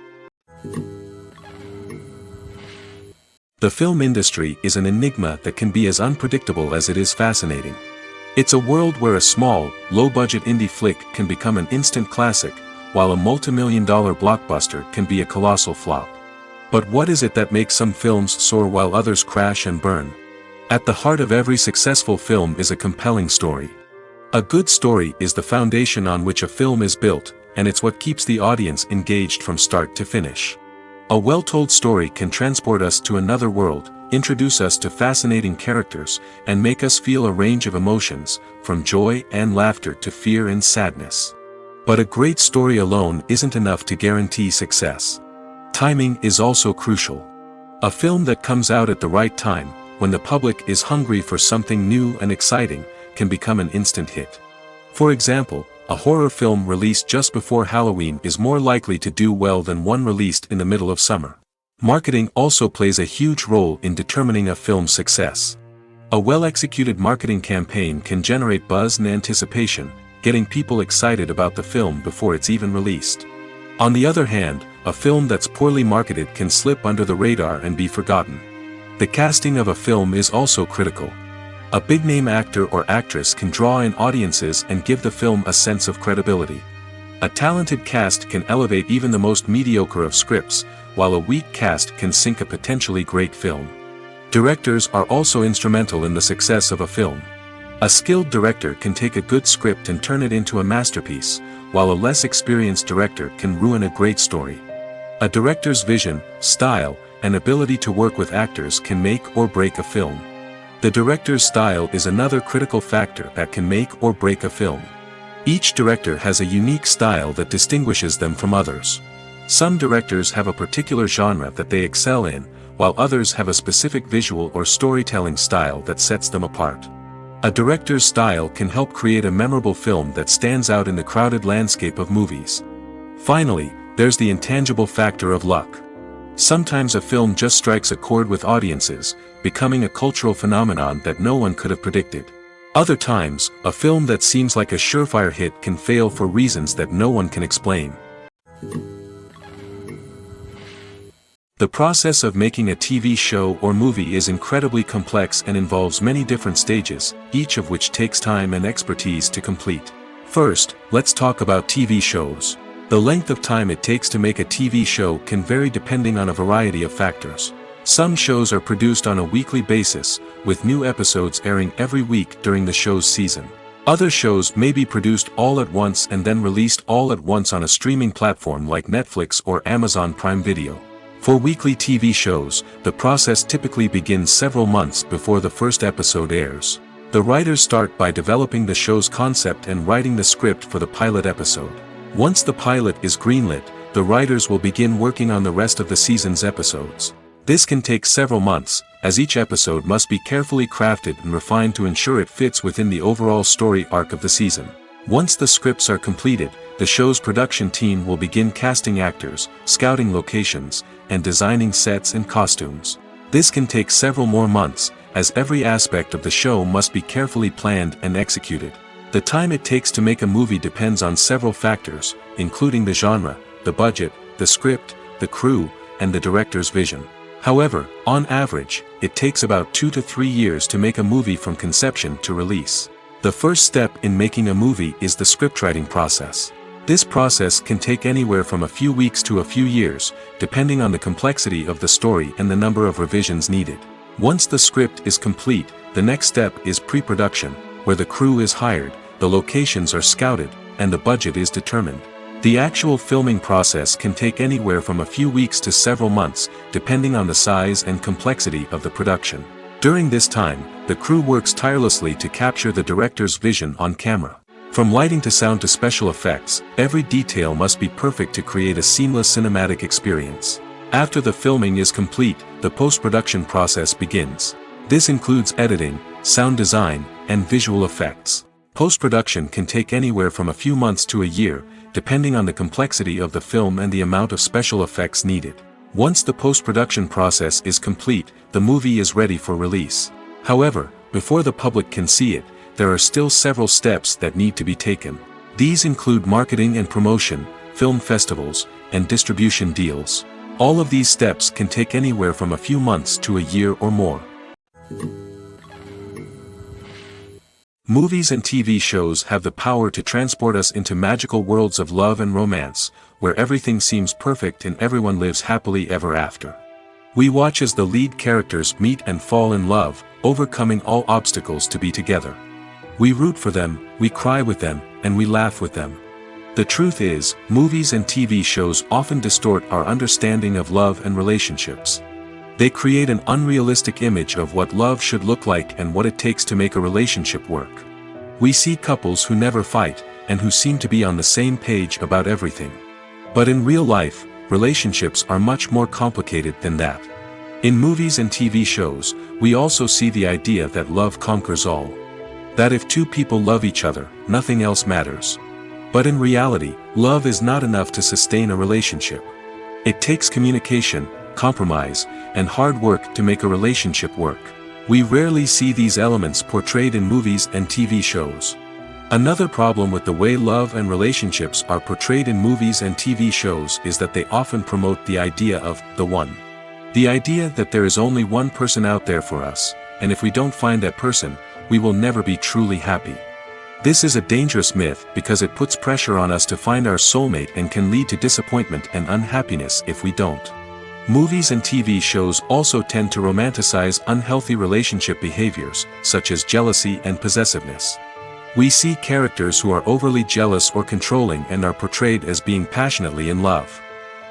The film industry is an enigma that can be as unpredictable as it is fascinating. It's a world where a small, low-budget indie flick can become an instant classic, while a multi-million-dollar blockbuster can be a colossal flop. But what is it that makes some films soar while others crash and burn? At the heart of every successful film is a compelling story. A good story is the foundation on which a film is built, and it's what keeps the audience engaged from start to finish. A well-told story can transport us to another world, introduce us to fascinating characters, and make us feel a range of emotions, from joy and laughter to fear and sadness. But a great story alone isn't enough to guarantee success. Timing is also crucial. A film that comes out at the right time, when the public is hungry for something new and exciting, can become an instant hit. For example, a horror film released just before Halloween is more likely to do well than one released in the middle of summer. Marketing also plays a huge role in determining a film's success. A well-executed marketing campaign can generate buzz and anticipation, getting people excited about the film before it's even released. On the other hand, a film that's poorly marketed can slip under the radar and be forgotten. The casting of a film is also critical. A big-name actor or actress can draw in audiences and give the film a sense of credibility. A talented cast can elevate even the most mediocre of scripts, while a weak cast can sink a potentially great film. Directors are also instrumental in the success of a film. A skilled director can take a good script and turn it into a masterpiece, while a less experienced director can ruin a great story. A director's vision, style, and ability to work with actors can make or break a film. The director's style is another critical factor that can make or break a film. Each director has a unique style that distinguishes them from others. Some directors have a particular genre that they excel in, while others have a specific visual or storytelling style that sets them apart. A director's style can help create a memorable film that stands out in the crowded landscape of movies. Finally, there's the intangible factor of luck. Sometimes a film just strikes a chord with audiences, becoming a cultural phenomenon that no one could have predicted. Other times, a film that seems like a surefire hit can fail for reasons that no one can explain. The process of making a TV show or movie is incredibly complex and involves many different stages, each of which takes time and expertise to complete. First, let's talk about TV shows. The length of time it takes to make a TV show can vary depending on a variety of factors. Some shows are produced on a weekly basis, with new episodes airing every week during the show's season. Other shows may be produced all at once and then released all at once on a streaming platform like Netflix or Amazon Prime Video. For weekly TV shows, the process typically begins several months before the first episode airs. The writers start by developing the show's concept and writing the script for the pilot episode. Once the pilot is greenlit, the writers will begin working on the rest of the season's episodes. This can take several months, as each episode must be carefully crafted and refined to ensure it fits within the overall story arc of the season. Once the scripts are completed, the show's production team will begin casting actors, scouting locations, and designing sets and costumes. This can take several more months, as every aspect of the show must be carefully planned and executed. The time it takes to make a movie depends on several factors, including the genre, the budget, the script, the crew, and the director's vision. However, on average, it takes about 2 to 3 years to make a movie from conception to release. The first step in making a movie is the scriptwriting process. This process can take anywhere from a few weeks to a few years, depending on the complexity of the story and the number of revisions needed. Once the script is complete, the next step is pre-production, where the crew is hired, the locations are scouted, and the budget is determined. The actual filming process can take anywhere from a few weeks to several months, depending on the size and complexity of the production. During this time, the crew works tirelessly to capture the director's vision on camera. From lighting to sound to special effects, every detail must be perfect to create a seamless cinematic experience. After the filming is complete, the post-production process begins. This includes editing, sound design, and visual effects. Post-production can take anywhere from a few months to a year, depending on the complexity of the film and the amount of special effects needed. Once the post-production process is complete, the movie is ready for release. However, before the public can see it, there are still several steps that need to be taken. These include marketing and promotion, film festivals, and distribution deals. All of these steps can take anywhere from a few months to a year or more. Movies and TV shows have the power to transport us into magical worlds of love and romance, where everything seems perfect and everyone lives happily ever after. We watch as the lead characters meet and fall in love, overcoming all obstacles to be together. We root for them, we cry with them, and we laugh with them. The truth is, movies and TV shows often distort our understanding of love and relationships. They create an unrealistic image of what love should look like and what it takes to make a relationship work. We see couples who never fight, and who seem to be on the same page about everything. But in real life, relationships are much more complicated than that. In movies and TV shows, we also see the idea that love conquers all. That if two people love each other, nothing else matters. But in reality, love is not enough to sustain a relationship. It takes communication, compromise, and hard work to make a relationship work. We rarely see these elements portrayed in movies and TV shows. Another problem with the way love and relationships are portrayed in movies and TV shows is that they often promote the idea of the one. The idea that there is only one person out there for us, and if we don't find that person, we will never be truly happy. This is a dangerous myth because it puts pressure on us to find our soulmate and can lead to disappointment and unhappiness if we don't. Movies and TV shows also tend to romanticize unhealthy relationship behaviors, such as jealousy and possessiveness. We see characters who are overly jealous or controlling and are portrayed as being passionately in love.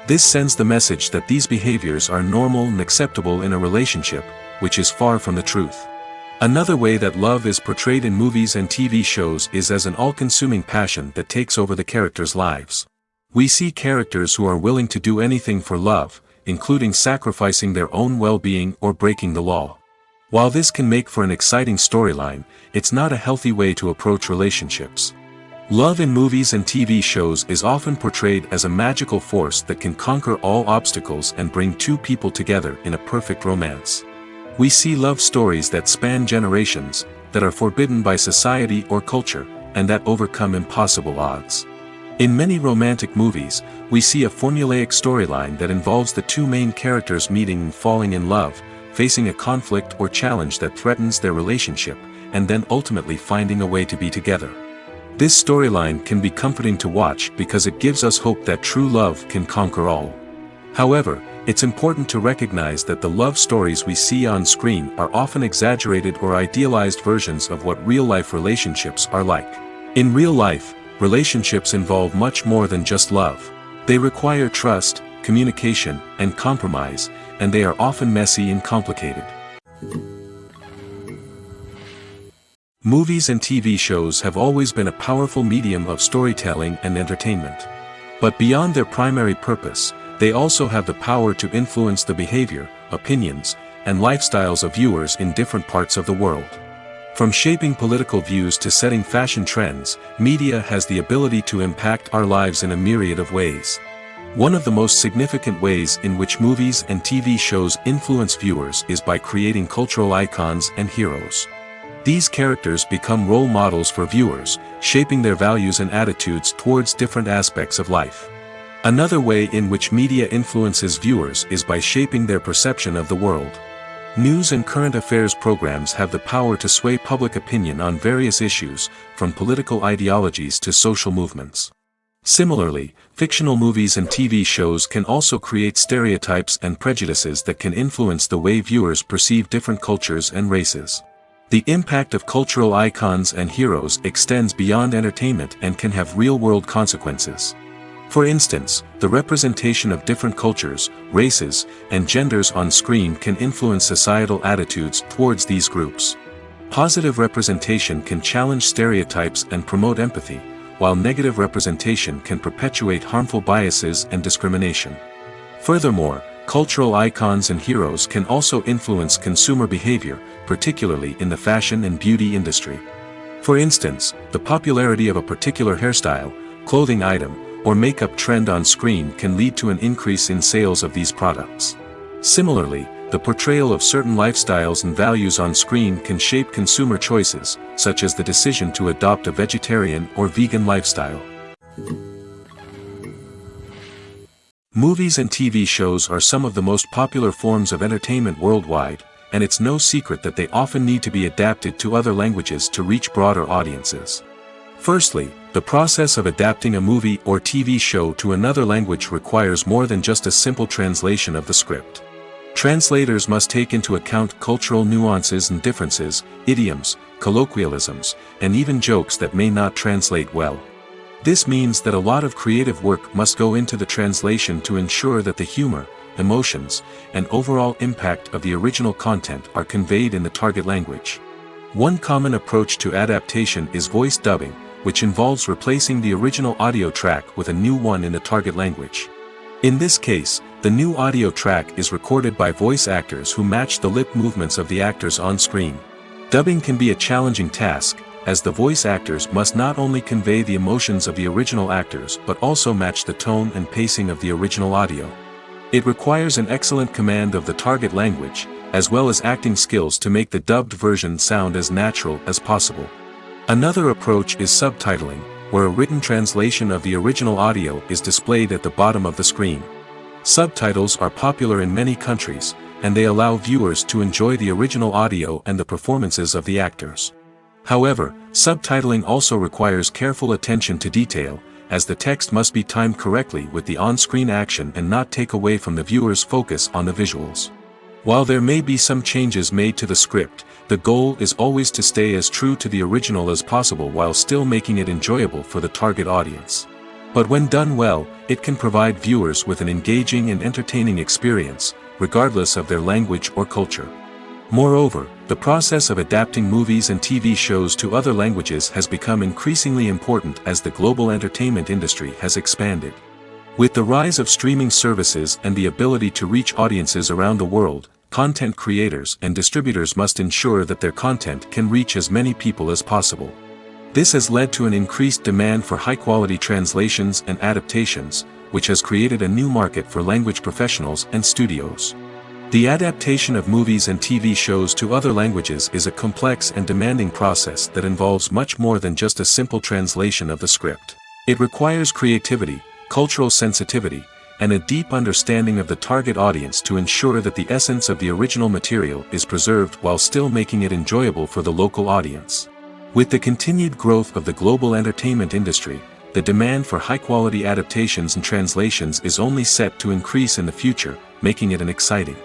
This sends the message that these behaviors are normal and acceptable in a relationship, which is far from the truth. Another way that love is portrayed in movies and TV shows is as an all-consuming passion that takes over the characters' lives. We see characters who are willing to do anything for love, including sacrificing their own well-being or breaking the law. While this can make for an exciting storyline, it's not a healthy way to approach relationships. Love in movies and TV shows is often portrayed as a magical force that can conquer all obstacles and bring two people together in a perfect romance. We see love stories that span generations, that are forbidden by society or culture, and that overcome impossible odds. In many romantic movies, we see a formulaic storyline that involves the two main characters meeting and falling in love, facing a conflict or challenge that threatens their relationship, and then ultimately finding a way to be together. This storyline can be comforting to watch because it gives us hope that true love can conquer all. However, it's important to recognize that the love stories we see on screen are often exaggerated or idealized versions of what real-life relationships are like. In real life, relationships involve much more than just love. They require trust, communication, and compromise, and they are often messy and complicated. Movies and TV shows have always been a powerful medium of storytelling and entertainment. But beyond their primary purpose, they also have the power to influence the behavior, opinions, and lifestyles of viewers in different parts of the world. From shaping political views to setting fashion trends, media has the ability to impact our lives in a myriad of ways. One of the most significant ways in which movies and TV shows influence viewers is by creating cultural icons and heroes. These characters become role models for viewers, shaping their values and attitudes towards different aspects of life. Another way in which media influences viewers is by shaping their perception of the world. News and current affairs programs have the power to sway public opinion on various issues, from political ideologies to social movements. Similarly, fictional movies and TV shows can also create stereotypes and prejudices that can influence the way viewers perceive different cultures and races. The impact of cultural icons and heroes extends beyond entertainment and can have real-world consequences. For instance, the representation of different cultures, races, and genders on screen can influence societal attitudes towards these groups. Positive representation can challenge stereotypes and promote empathy, while negative representation can perpetuate harmful biases and discrimination. Furthermore, cultural icons and heroes can also influence consumer behavior, particularly in the fashion and beauty industry. For instance, the popularity of a particular hairstyle, clothing item, or makeup trend on screen can lead to an increase in sales of these products. Similarly, the portrayal of certain lifestyles and values on screen can shape consumer choices, such as the decision to adopt a vegetarian or vegan lifestyle. Movies and TV shows are some of the most popular forms of entertainment worldwide, and it's no secret that they often need to be adapted to other languages to reach broader audiences. Firstly, the process of adapting a movie or TV show to another language requires more than just a simple translation of the script. Translators must take into account cultural nuances and differences, idioms, colloquialisms, and even jokes that may not translate well. This means that a lot of creative work must go into the translation to ensure that the humor, emotions, and overall impact of the original content are conveyed in the target language. One common approach to adaptation is voice dubbing, which involves replacing the original audio track with a new one in the target language. In this case, the new audio track is recorded by voice actors who match the lip movements of the actors on screen. Dubbing can be a challenging task, as the voice actors must not only convey the emotions of the original actors but also match the tone and pacing of the original audio. It requires an excellent command of the target language, as well as acting skills to make the dubbed version sound as natural as possible. Another approach is subtitling, where a written translation of the original audio is displayed at the bottom of the screen. Subtitles are popular in many countries, and they allow viewers to enjoy the original audio and the performances of the actors. However, subtitling also requires careful attention to detail, as the text must be timed correctly with the on-screen action and not take away from the viewer's focus on the visuals. While there may be some changes made to the script, the goal is always to stay as true to the original as possible while still making it enjoyable for the target audience. But when done well, it can provide viewers with an engaging and entertaining experience, regardless of their language or culture. Moreover, the process of adapting movies and TV shows to other languages has become increasingly important as the global entertainment industry has expanded. With the rise of streaming services and the ability to reach audiences around the world, content creators and distributors must ensure that their content can reach as many people as possible. This has led to an increased demand for high-quality translations and adaptations, which has created a new market for language professionals and studios. The adaptation of movies and TV shows to other languages is a complex and demanding process that involves much more than just a simple translation of the script. It requires creativity, cultural sensitivity, and a deep understanding of the target audience to ensure that the essence of the original material is preserved while still making it enjoyable for the local audience. With the continued growth of the global entertainment industry, the demand for high-quality adaptations and translations is only set to increase in the future, making it an exciting.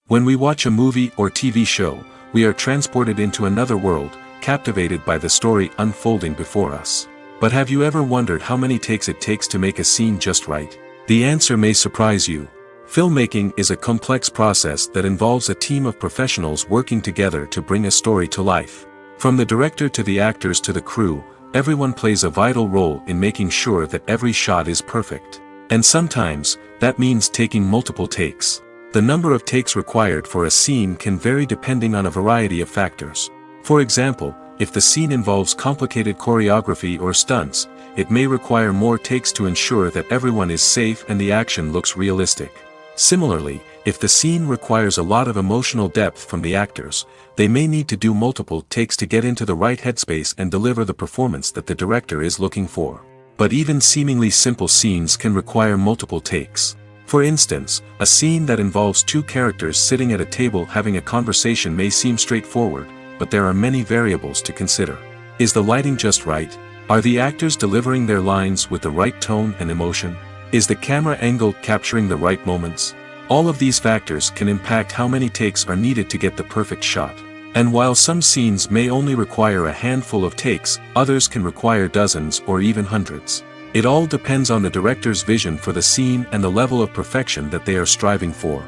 When we watch a movie or TV show, we are transported into another world, captivated by the story unfolding before us. But have you ever wondered how many takes it takes to make a scene just right? The answer may surprise you. Filmmaking is a complex process that involves a team of professionals working together to bring a story to life. From the director to the actors to the crew, everyone plays a vital role in making sure that every shot is perfect. And sometimes, that means taking multiple takes. The number of takes required for a scene can vary depending on a variety of factors. For example, if the scene involves complicated choreography or stunts, it may require more takes to ensure that everyone is safe and the action looks realistic. Similarly, If the scene requires a lot of emotional depth from the actors, they may need to do multiple takes to get into the right headspace and deliver the performance that the director is looking for. But even seemingly simple scenes can require multiple takes. For instance, a scene that involves two characters sitting at a table having a conversation may seem straightforward, but there are many variables to consider. Is the lighting just right? Are the actors delivering their lines with the right tone and emotion? Is the camera angle capturing the right moments? All of these factors can impact how many takes are needed to get the perfect shot. And while some scenes may only require a handful of takes, others can require dozens or even hundreds. It all depends on the director's vision for the scene and the level of perfection that they are striving for.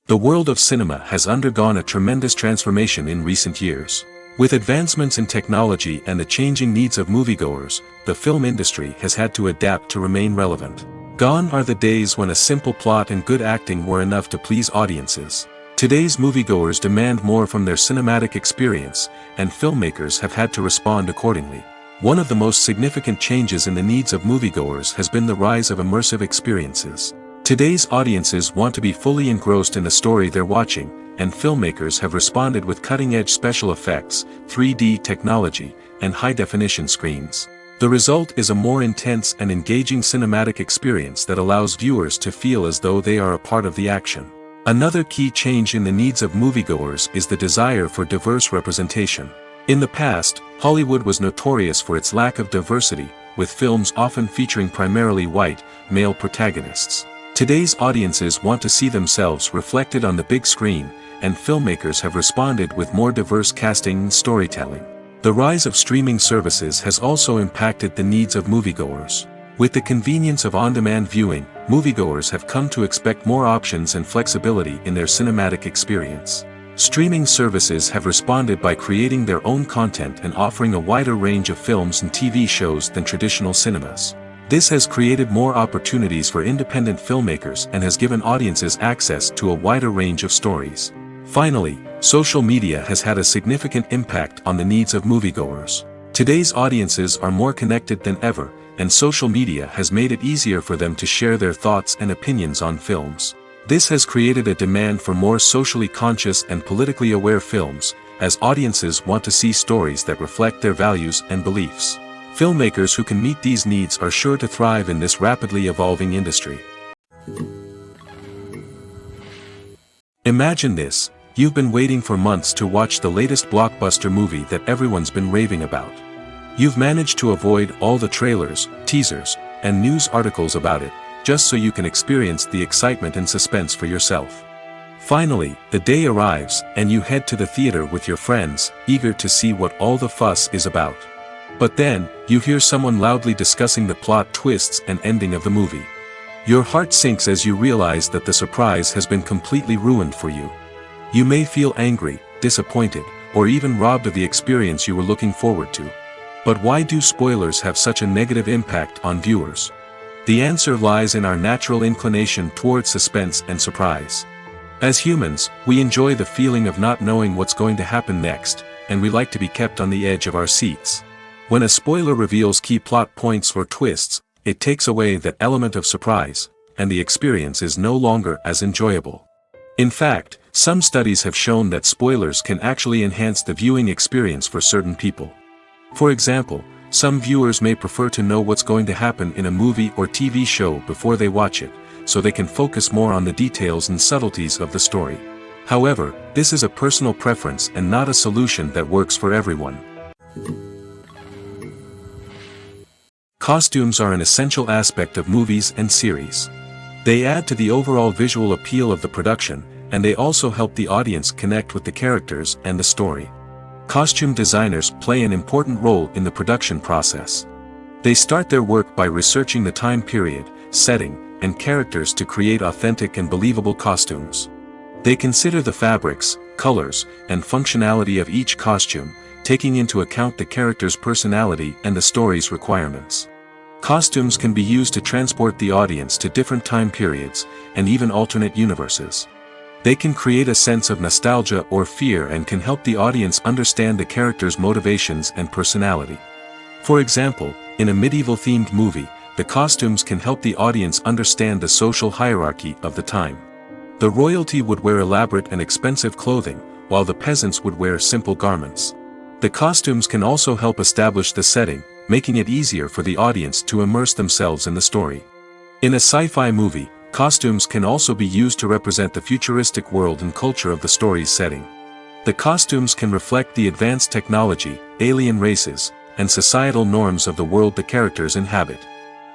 The world of cinema has undergone a tremendous transformation in recent years. With advancements in technology and the changing needs of moviegoers, the film industry has had to adapt to remain relevant. Gone are the days when a simple plot and good acting were enough to please audiences. Today's moviegoers demand more from their cinematic experience, and filmmakers have had to respond accordingly. One of the most significant changes in the needs of moviegoers has been the rise of immersive experiences. Today's audiences want to be fully engrossed in the story they're watching, and filmmakers have responded with cutting-edge special effects, 3D technology, and high-definition screens. The result is a more intense and engaging cinematic experience that allows viewers to feel as though they are a part of the action. Another key change in the needs of moviegoers is the desire for diverse representation. In the past, Hollywood was notorious for its lack of diversity, with films often featuring primarily white, male protagonists. Today's audiences want to see themselves reflected on the big screen, and filmmakers have responded with more diverse casting and storytelling. The rise of streaming services has also impacted the needs of moviegoers. With the convenience of on-demand viewing, moviegoers have come to expect more options and flexibility in their cinematic experience. Streaming services have responded by creating their own content and offering a wider range of films and TV shows than traditional cinemas. This has created more opportunities for independent filmmakers and has given audiences access to a wider range of stories. Finally, social media has had a significant impact on the needs of moviegoers. Today's audiences are more connected than ever, and social media has made it easier for them to share their thoughts and opinions on films. This has created a demand for more socially conscious and politically aware films, as audiences want to see stories that reflect their values and beliefs. Filmmakers who can meet these needs are sure to thrive in this rapidly evolving industry. Imagine this. You've been waiting for months to watch the latest blockbuster movie that everyone's been raving about. You've managed to avoid all the trailers, teasers, and news articles about it, just so you can experience the excitement and suspense for yourself. Finally, the day arrives, and you head to the theater with your friends, eager to see what all the fuss is about. But then, you hear someone loudly discussing the plot twists and ending of the movie. Your heart sinks as you realize that the surprise has been completely ruined for you. You may feel angry, disappointed, or even robbed of the experience you were looking forward to. But why do spoilers have such a negative impact on viewers? The answer lies in our natural inclination toward suspense and surprise. As humans, we enjoy the feeling of not knowing what's going to happen next, and we like to be kept on the edge of our seats. When a spoiler reveals key plot points or twists, it takes away that element of surprise, and the experience is no longer as enjoyable. In fact, some studies have shown that spoilers can actually enhance the viewing experience for certain people. For example, some viewers may prefer to know what's going to happen in a movie or TV show before they watch it, so they can focus more on the details and subtleties of the story. However, this is a personal preference and not a solution that works for everyone. Costumes are an essential aspect of movies and series. They add to the overall visual appeal of the production, and they also help the audience connect with the characters and the story. Costume designers play an important role in the production process. They start their work by researching the time period, setting, and characters to create authentic and believable costumes. They consider the fabrics, colors, and functionality of each costume, taking into account the character's personality and the story's requirements. Costumes can be used to transport the audience to different time periods, and even alternate universes. They can create a sense of nostalgia or fear and can help the audience understand the character's motivations and personality. For example, in a medieval-themed movie, the costumes can help the audience understand the social hierarchy of the time. The royalty would wear elaborate and expensive clothing, while the peasants would wear simple garments. The costumes can also help establish the setting, making it easier for the audience to immerse themselves in the story. In a sci-fi movie, costumes can also be used to represent the futuristic world and culture of the story's setting. The costumes can reflect the advanced technology, alien races, and societal norms of the world the characters inhabit.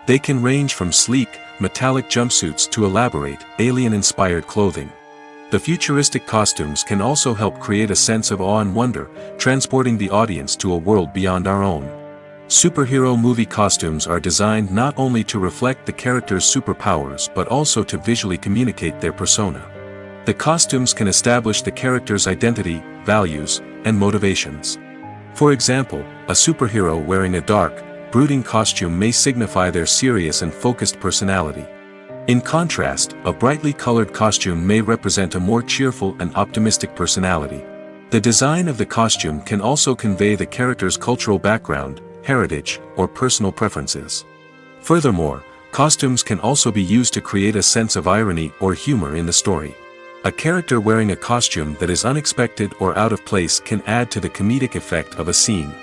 They can range from sleek, metallic jumpsuits to elaborate, alien-inspired clothing. The futuristic costumes can also help create a sense of awe and wonder, transporting the audience to a world beyond our own. Superhero movie costumes are designed not only to reflect the character's superpowers but also to visually communicate their persona. The costumes can establish the character's identity, values, and motivations. For example, a superhero wearing a dark, brooding costume may signify their serious and focused personality. In contrast, a brightly colored costume may represent a more cheerful and optimistic personality. The design of the costume can also convey the character's cultural background, heritage, or personal preferences. Furthermore, costumes can also be used to create a sense of irony or humor in the story. A character wearing a costume that is unexpected or out of place can add to the comedic effect of a scene.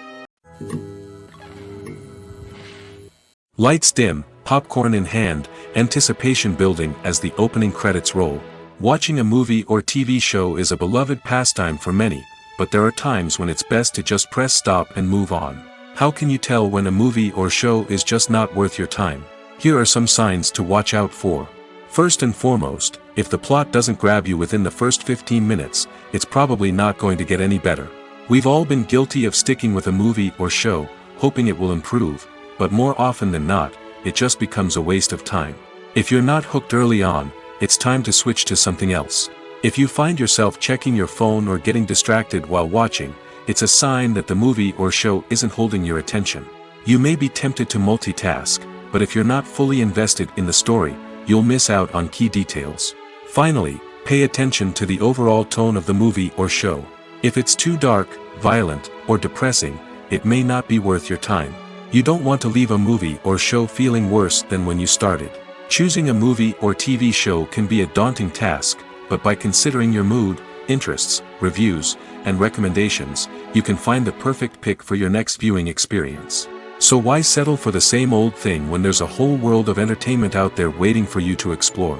Lights dim, popcorn in hand, anticipation building as the opening credits roll. Watching a movie or TV show is a beloved pastime for many, but there are times when it's best to just press stop and move on. How can you tell when a movie or show is just not worth your time? Here are some signs to watch out for. First and foremost, if the plot doesn't grab you within the first 15 minutes, it's probably not going to get any better. We've all been guilty of sticking with a movie or show, hoping it will improve, but more often than not, it just becomes a waste of time. If you're not hooked early on, it's time to switch to something else. If you find yourself checking your phone or getting distracted while watching, it's a sign that the movie or show isn't holding your attention. You may be tempted to multitask, but if you're not fully invested in the story, you'll miss out on key details. Finally, pay attention to the overall tone of the movie or show. If it's too dark, violent, or depressing, it may not be worth your time. You don't want to leave a movie or show feeling worse than when you started. Choosing a movie or TV show can be a daunting task, but by considering your mood, interests, reviews, and recommendations, you can find the perfect pick for your next viewing experience. So why settle for the same old thing when there's a whole world of entertainment out there waiting for you to explore?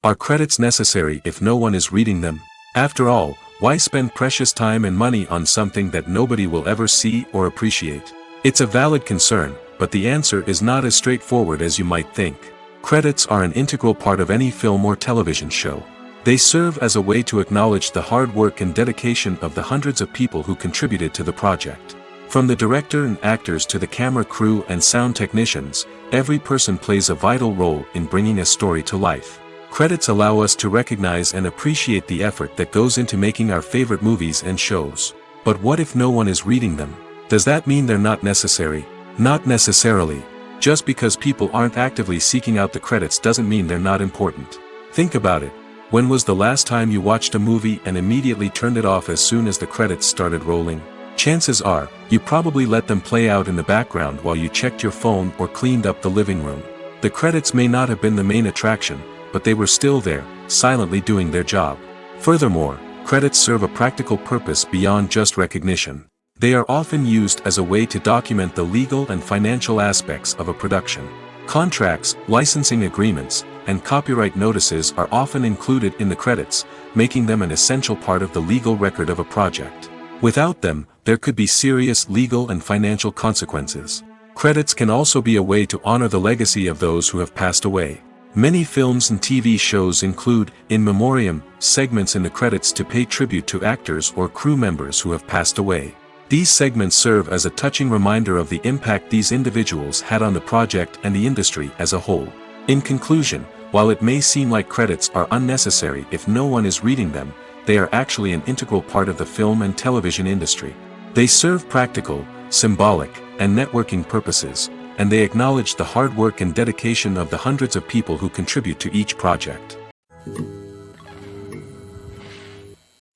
Are credits necessary if no one is reading them? After all, why spend precious time and money on something that nobody will ever see or appreciate? It's a valid concern, but the answer is not as straightforward as you might think. Credits are an integral part of any film or television show. They serve as a way to acknowledge the hard work and dedication of the hundreds of people who contributed to the project. From the director and actors to the camera crew and sound technicians, every person plays a vital role in bringing a story to life. Credits allow us to recognize and appreciate the effort that goes into making our favorite movies and shows. But what if no one is reading them? Does that mean they're not necessary? Not necessarily. Just because people aren't actively seeking out the credits doesn't mean they're not important. Think about it. When was the last time you watched a movie and immediately turned it off as soon as the credits started rolling? Chances are, you probably let them play out in the background while you checked your phone or cleaned up the living room. The credits may not have been the main attraction, but they were still there, silently doing their job. Furthermore, credits serve a practical purpose beyond just recognition. They are often used as a way to document the legal and financial aspects of a production. Contracts, licensing agreements, and copyright notices are often included in the credits, making them an essential part of the legal record of a project. Without them, there could be serious legal and financial consequences. Credits can also be a way to honor the legacy of those who have passed away. Many films and TV shows include, in memoriam, segments in the credits to pay tribute to actors or crew members who have passed away. These segments serve as a touching reminder of the impact these individuals had on the project and the industry as a whole. In conclusion, while it may seem like credits are unnecessary if no one is reading them, they are actually an integral part of the film and television industry. They serve practical, symbolic, and networking purposes, and they acknowledge the hard work and dedication of the hundreds of people who contribute to each project.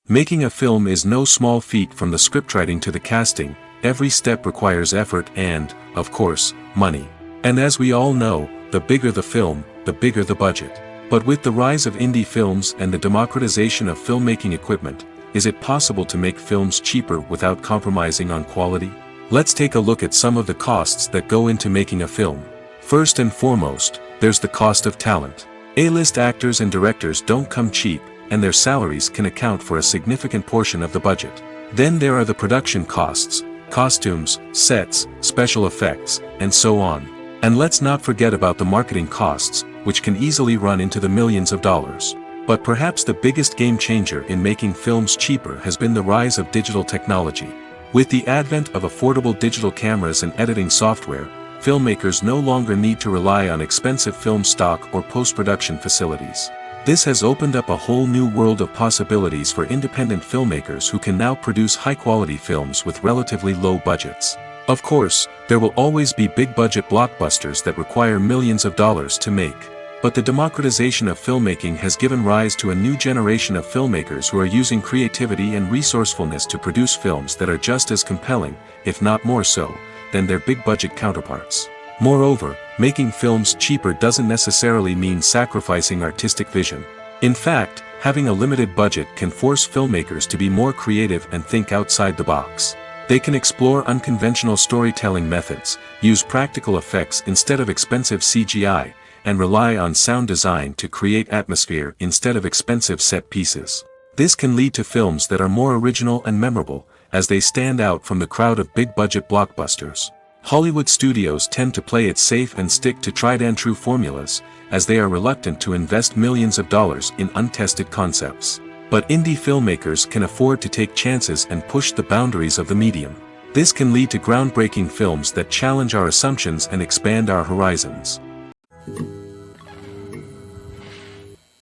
Making a film is no small feat. From the scriptwriting to the casting, every step requires effort and, of course, money. And as we all know, the bigger the film, the bigger the budget. But with the rise of indie films and the democratization of filmmaking equipment, is it possible to make films cheaper without compromising on quality? Let's take a look at some of the costs that go into making a film. First and foremost, there's the cost of talent. A-list actors and directors don't come cheap, and their salaries can account for a significant portion of the budget. Then there are the production costs, costumes, sets, special effects, and so on. And let's not forget about the marketing costs, which can easily run into the millions of dollars. But perhaps the biggest game changer in making films cheaper has been the rise of digital technology. With the advent of affordable digital cameras and editing software, filmmakers no longer need to rely on expensive film stock or post-production facilities. This has opened up a whole new world of possibilities for independent filmmakers who can now produce high-quality films with relatively low budgets. Of course, there will always be big-budget blockbusters that require millions of dollars to make. But the democratization of filmmaking has given rise to a new generation of filmmakers who are using creativity and resourcefulness to produce films that are just as compelling, if not more so, than their big-budget counterparts. Moreover, making films cheaper doesn't necessarily mean sacrificing artistic vision. In fact, having a limited budget can force filmmakers to be more creative and think outside the box. They can explore unconventional storytelling methods, use practical effects instead of expensive CGI, and rely on sound design to create atmosphere instead of expensive set pieces. This can lead to films that are more original and memorable, as they stand out from the crowd of big-budget blockbusters. Hollywood studios tend to play it safe and stick to tried-and-true formulas, as they are reluctant to invest millions of dollars in untested concepts. But indie filmmakers can afford to take chances and push the boundaries of the medium. This can lead to groundbreaking films that challenge our assumptions and expand our horizons.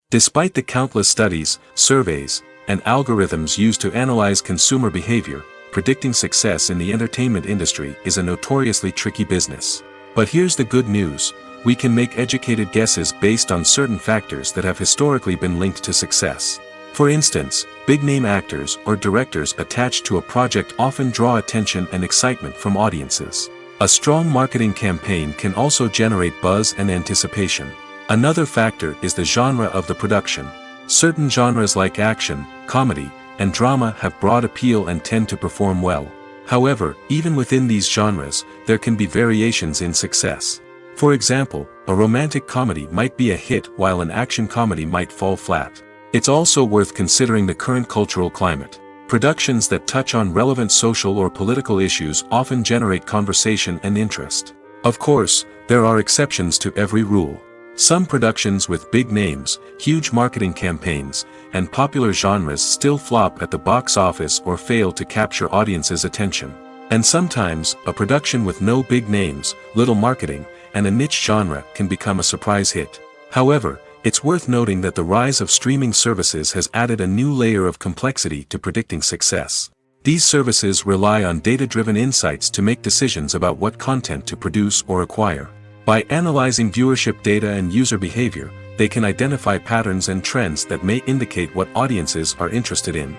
Despite the countless studies, surveys, and algorithms used to analyze consumer behavior, predicting success in the entertainment industry is a notoriously tricky business. But here's the good news: we can make educated guesses based on certain factors that have historically been linked to success. For instance, big-name actors or directors attached to a project often draw attention and excitement from audiences. A strong marketing campaign can also generate buzz and anticipation. Another factor is the genre of the production. Certain genres like action, comedy, and drama have broad appeal and tend to perform well. However, even within these genres, there can be variations in success. For example, a romantic comedy might be a hit while an action comedy might fall flat. It's also worth considering the current cultural climate. Productions that touch on relevant social or political issues often generate conversation and interest. Of course, there are exceptions to every rule. Some productions with big names, huge marketing campaigns, and popular genres still flop at the box office or fail to capture audiences' attention. And sometimes, a production with no big names, little marketing, and a niche genre can become a surprise hit. However, it's worth noting that the rise of streaming services has added a new layer of complexity to predicting success. These services rely on data-driven insights to make decisions about what content to produce or acquire. By analyzing viewership data and user behavior, they can identify patterns and trends that may indicate what audiences are interested in.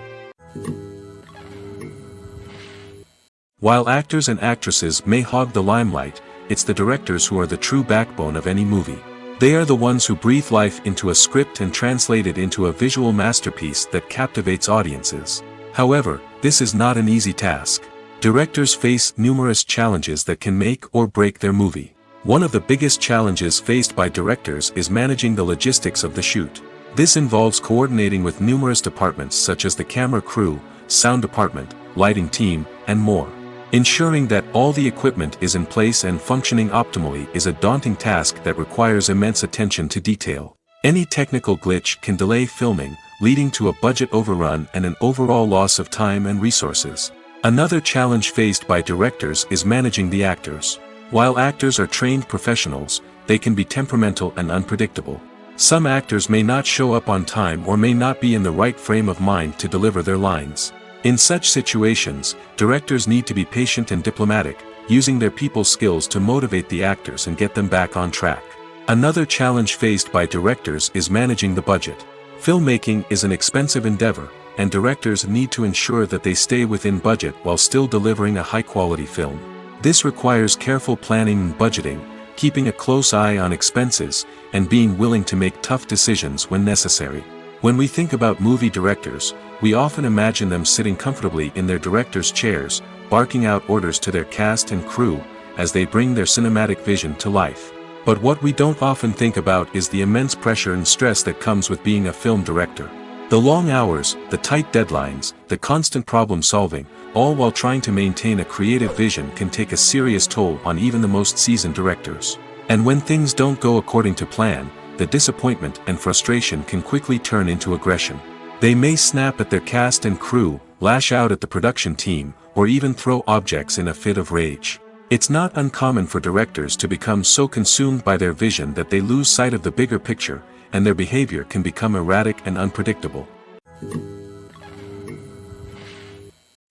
While actors and actresses may hog the limelight, it's the directors who are the true backbone of any movie. They are the ones who breathe life into a script and translate it into a visual masterpiece that captivates audiences. However, this is not an easy task. Directors face numerous challenges that can make or break their movie. One of the biggest challenges faced by directors is managing the logistics of the shoot. This involves coordinating with numerous departments such as the camera crew, sound department, lighting team, and more. Ensuring that all the equipment is in place and functioning optimally is a daunting task that requires immense attention to detail. Any technical glitch can delay filming, leading to a budget overrun and an overall loss of time and resources. Another challenge faced by directors is managing the actors. While actors are trained professionals, they can be temperamental and unpredictable. Some actors may not show up on time or may not be in the right frame of mind to deliver their lines. In such situations, directors need to be patient and diplomatic, using their people skills to motivate the actors and get them back on track. Another challenge faced by directors is managing the budget. Filmmaking is an expensive endeavor, and directors need to ensure that they stay within budget while still delivering a high-quality film. This requires careful planning and budgeting, keeping a close eye on expenses, and being willing to make tough decisions when necessary. When we think about movie directors, we often imagine them sitting comfortably in their director's chairs, barking out orders to their cast and crew, as they bring their cinematic vision to life. But what we don't often think about is the immense pressure and stress that comes with being a film director. The long hours, the tight deadlines, the constant problem-solving, all while trying to maintain a creative vision can take a serious toll on even the most seasoned directors. And when things don't go according to plan, the disappointment and frustration can quickly turn into aggression. They may snap at their cast and crew, lash out at the production team, or even throw objects in a fit of rage. It's not uncommon for directors to become so consumed by their vision that they lose sight of the bigger picture, and their behavior can become erratic and unpredictable.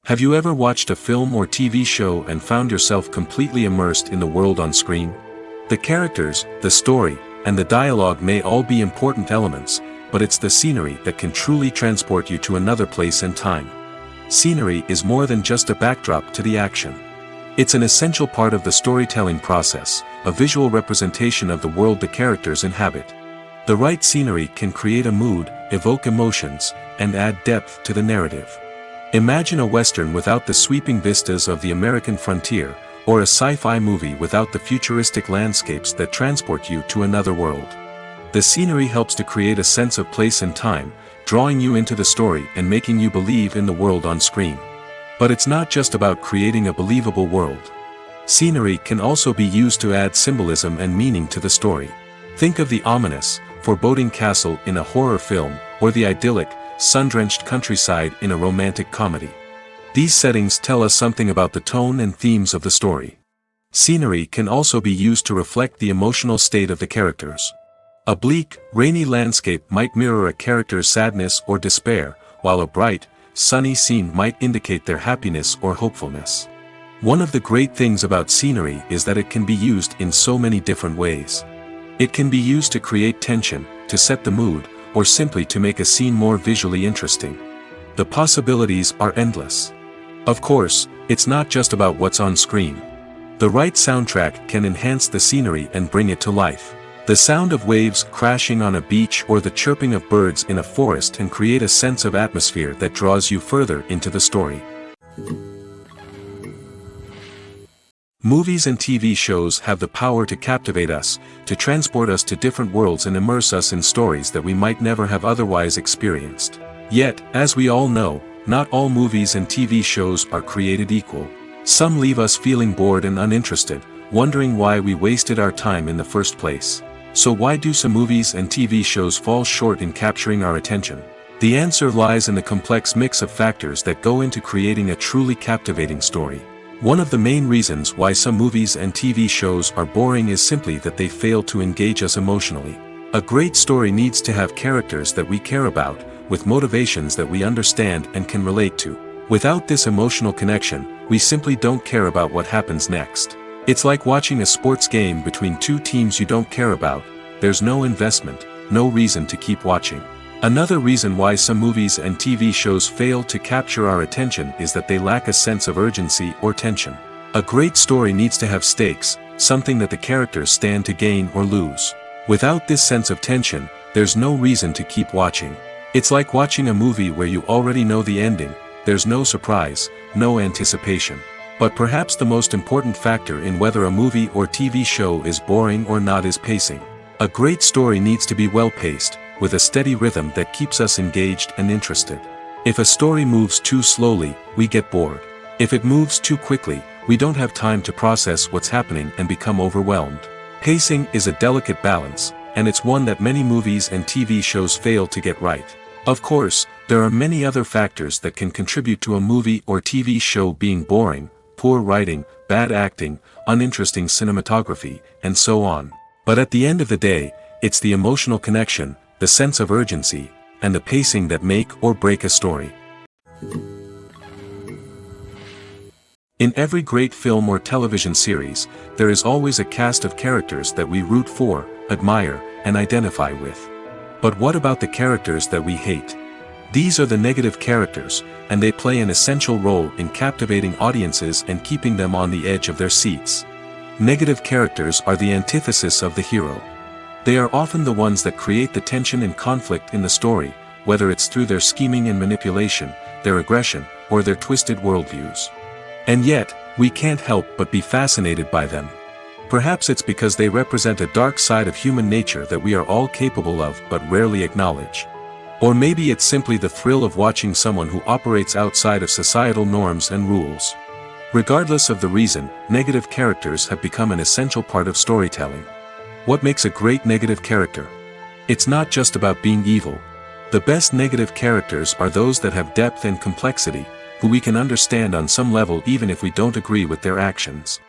Have you ever watched a film or TV show and found yourself completely immersed in the world on screen? The characters, the story, and the dialogue may all be important elements, but it's the scenery that can truly transport you to another place and time. Scenery is more than just a backdrop to the action. It's an essential part of the storytelling process, a visual representation of the world the characters inhabit. The right scenery can create a mood, evoke emotions, and add depth to the narrative. Imagine a Western without the sweeping vistas of the American frontier, or a sci-fi movie without the futuristic landscapes that transport you to another world. The scenery helps to create a sense of place and time, drawing you into the story and making you believe in the world on screen. But it's not just about creating a believable world. Scenery can also be used to add symbolism and meaning to the story. Think of the ominous, foreboding castle in a horror film, or the idyllic, sun-drenched countryside in a romantic comedy. These settings tell us something about the tone and themes of the story. Scenery can also be used to reflect the emotional state of the characters. A bleak, rainy landscape might mirror a character's sadness or despair, while a bright, sunny scene might indicate their happiness or hopefulness. One of the great things about scenery is that it can be used in so many different ways. It can be used to create tension, to set the mood, or simply to make a scene more visually interesting. The possibilities are endless. Of course, it's not just about what's on screen. The right soundtrack can enhance the scenery and bring it to life. The sound of waves crashing on a beach or the chirping of birds in a forest can create a sense of atmosphere that draws you further into the story. Movies and TV shows have the power to captivate us, to transport us to different worlds and immerse us in stories that we might never have otherwise experienced. Yet, as we all know, not all movies and TV shows are created equal. Some leave us feeling bored and uninterested, wondering why we wasted our time in the first place. So why do some movies and TV shows fall short in capturing our attention? The answer lies in the complex mix of factors that go into creating a truly captivating story. One of the main reasons why some movies and TV shows are boring is simply that they fail to engage us emotionally. A great story needs to have characters that we care about, with motivations that we understand and can relate to. Without this emotional connection, we simply don't care about what happens next. It's like watching a sports game between two teams you don't care about. There's no investment, no reason to keep watching. Another reason why some movies and TV shows fail to capture our attention is that they lack a sense of urgency or tension. A great story needs to have stakes, something that the characters stand to gain or lose. Without this sense of tension, there's no reason to keep watching. It's like watching a movie where you already know the ending. There's no surprise, no anticipation. But perhaps the most important factor in whether a movie or TV show is boring or not is pacing. A great story needs to be well-paced, with a steady rhythm that keeps us engaged and interested. If a story moves too slowly, we get bored. If it moves too quickly, we don't have time to process what's happening and become overwhelmed. Pacing is a delicate balance, and it's one that many movies and TV shows fail to get right. Of course, there are many other factors that can contribute to a movie or TV show being boring: poor writing, bad acting, uninteresting cinematography, and so on. But at the end of the day, it's the emotional connection, the sense of urgency, and the pacing that make or break a story. In every great film or television series, there is always a cast of characters that we root for, admire, and identify with. But what about the characters that we hate? These are the negative characters, and they play an essential role in captivating audiences and keeping them on the edge of their seats. Negative characters are the antithesis of the hero. They are often the ones that create the tension and conflict in the story, whether it's through their scheming and manipulation, their aggression, or their twisted worldviews. And yet, we can't help but be fascinated by them. Perhaps it's because they represent a dark side of human nature that we are all capable of but rarely acknowledge. Or maybe it's simply the thrill of watching someone who operates outside of societal norms and rules. Regardless of the reason, negative characters have become an essential part of storytelling. What makes a great negative character? It's not just about being evil. The best negative characters are those that have depth and complexity, who we can understand on some level even if we don't agree with their actions.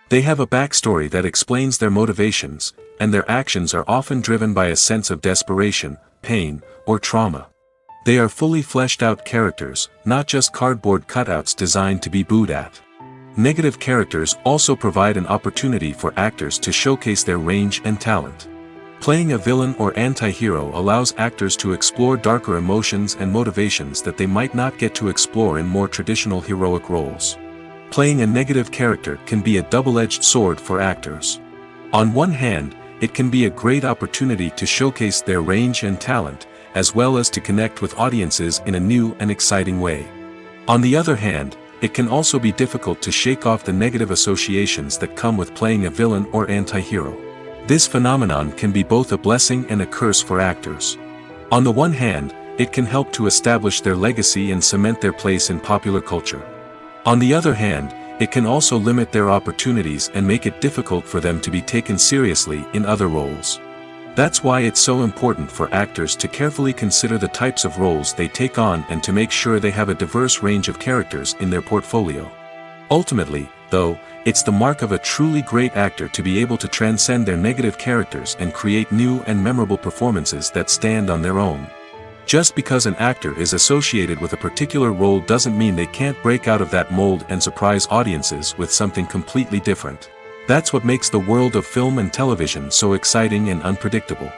They have a backstory that explains their motivations, and their actions are often driven by a sense of desperation, pain, or trauma. They are fully fleshed out characters, not just cardboard cutouts designed to be booed at. Negative characters also provide an opportunity for actors to showcase their range and talent. Playing a villain or anti-hero allows actors to explore darker emotions and motivations that they might not get to explore in more traditional heroic roles. Playing a negative character can be a double-edged sword for actors. On one hand, it can be a great opportunity to showcase their range and talent, as well as to connect with audiences in a new and exciting way. On the other hand, it can also be difficult to shake off the negative associations that come with playing a villain or anti-hero. This phenomenon can be both a blessing and a curse for actors. On the one hand, it can help to establish their legacy and cement their place in popular culture. On the other hand, it can also limit their opportunities and make it difficult for them to be taken seriously in other roles. That's why it's so important for actors to carefully consider the types of roles they take on and to make sure they have a diverse range of characters in their portfolio. Ultimately, though, it's the mark of a truly great actor to be able to transcend their negative characters and create new and memorable performances that stand on their own. Just because an actor is associated with a particular role doesn't mean they can't break out of that mold and surprise audiences with something completely different. That's what makes the world of film and television so exciting and unpredictable.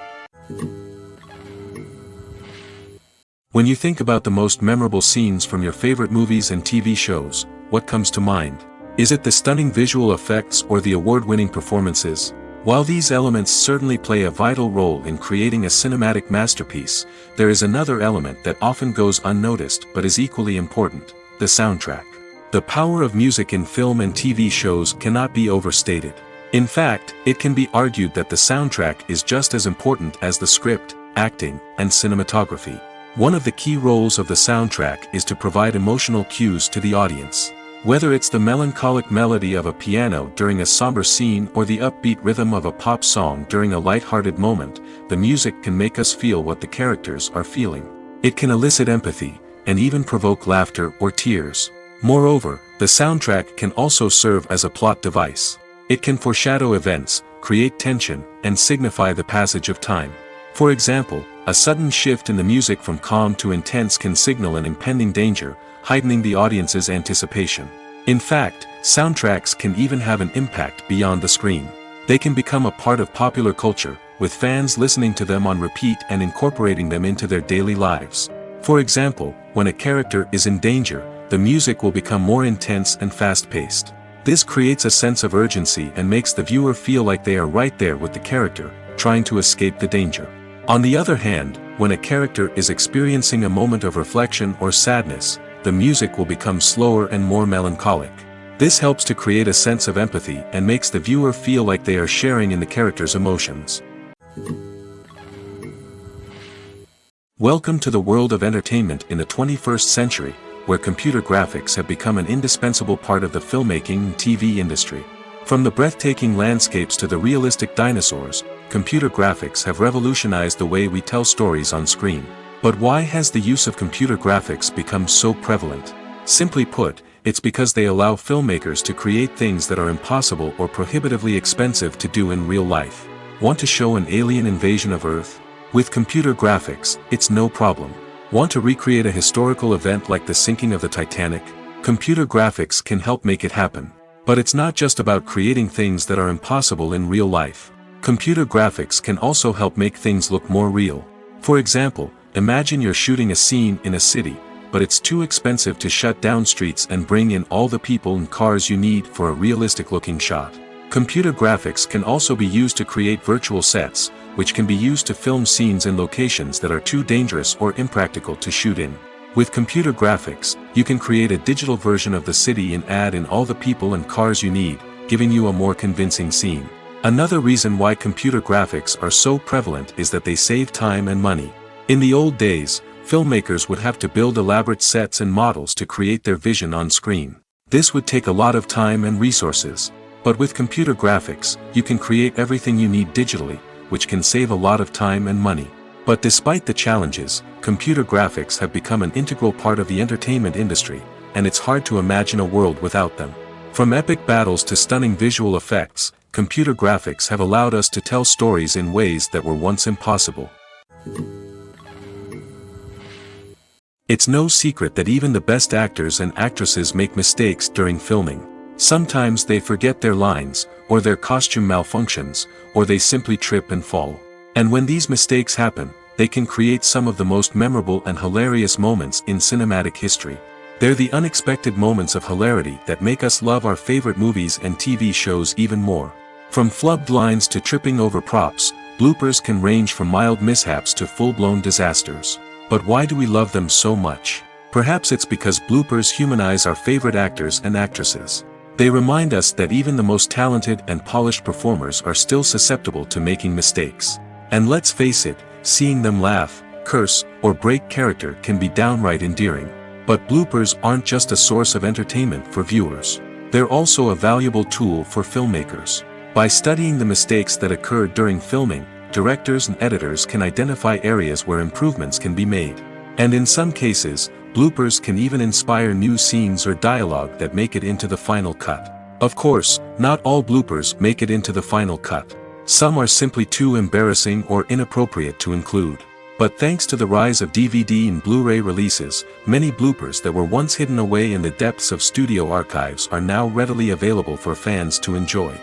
When you think about the most memorable scenes from your favorite movies and TV shows, what comes to mind? Is it the stunning visual effects or the award-winning performances? While these elements certainly play a vital role in creating a cinematic masterpiece, there is another element that often goes unnoticed but is equally important: the soundtrack. The power of music in film and TV shows cannot be overstated. In fact, it can be argued that the soundtrack is just as important as the script, acting, and cinematography. One of the key roles of the soundtrack is to provide emotional cues to the audience. Whether it's the melancholic melody of a piano during a somber scene or the upbeat rhythm of a pop song during a light-hearted moment, the music can make us feel what the characters are feeling. It can elicit empathy, and even provoke laughter or tears. Moreover, the soundtrack can also serve as a plot device. It can foreshadow events, create tension, and signify the passage of time. For example, a sudden shift in the music from calm to intense can signal an impending danger, heightening the audience's anticipation. In fact, soundtracks can even have an impact beyond the screen. They can become a part of popular culture, with fans listening to them on repeat and incorporating them into their daily lives. For example, when a character is in danger, the music will become more intense and fast-paced. This creates a sense of urgency and makes the viewer feel like they are right there with the character, trying to escape the danger. On the other hand, when a character is experiencing a moment of reflection or sadness, the music will become slower and more melancholic. This helps to create a sense of empathy and makes the viewer feel like they are sharing in the character's emotions. Welcome to the world of entertainment in the 21st century, where computer graphics have become an indispensable part of the filmmaking and TV industry. From the breathtaking landscapes to the realistic dinosaurs, computer graphics have revolutionized the way we tell stories on screen. But why has the use of computer graphics become so prevalent? Simply put, it's because they allow filmmakers to create things that are impossible or prohibitively expensive to do in real life. Want to show an alien invasion of Earth? With computer graphics, it's no problem. Want to recreate a historical event like the sinking of the Titanic? Computer graphics can help make it happen. But it's not just about creating things that are impossible in real life. Computer graphics can also help make things look more real. For example, Imagine you're shooting a scene in a city, but it's too expensive to shut down streets and bring in all the people and cars you need for a realistic-looking shot. Computer graphics can also be used to create virtual sets, which can be used to film scenes in locations that are too dangerous or impractical to shoot in. With computer graphics, you can create a digital version of the city and add in all the people and cars you need, giving you a more convincing scene. Another reason why computer graphics are so prevalent is that they save time and money. In the old days, filmmakers would have to build elaborate sets and models to create their vision on screen. This would take a lot of time and resources. But with computer graphics, you can create everything you need digitally, which can save a lot of time and money. But despite the challenges, computer graphics have become an integral part of the entertainment industry, and it's hard to imagine a world without them. From epic battles to stunning visual effects, computer graphics have allowed us to tell stories in ways that were once impossible. It's no secret that even the best actors and actresses make mistakes during filming. Sometimes they forget their lines, or their costume malfunctions, or they simply trip and fall. And when these mistakes happen, they can create some of the most memorable and hilarious moments in cinematic history. They're the unexpected moments of hilarity that make us love our favorite movies and TV shows even more. From flubbed lines to tripping over props, bloopers can range from mild mishaps to full-blown disasters. But why do we love them so much? Perhaps it's because bloopers humanize our favorite actors and actresses. They remind us that even the most talented and polished performers are still susceptible to making mistakes. And let's face it, seeing them laugh, curse, or break character can be downright endearing. But bloopers aren't just a source of entertainment for viewers. They're also a valuable tool for filmmakers. By studying the mistakes that occurred during filming, directors and editors can identify areas where improvements can be made. And in some cases, bloopers can even inspire new scenes or dialogue that make it into the final cut. Of course, not all bloopers make it into the final cut. Some are simply too embarrassing or inappropriate to include. But thanks to the rise of DVD and Blu-ray releases, many bloopers that were once hidden away in the depths of studio archives are now readily available for fans to enjoy.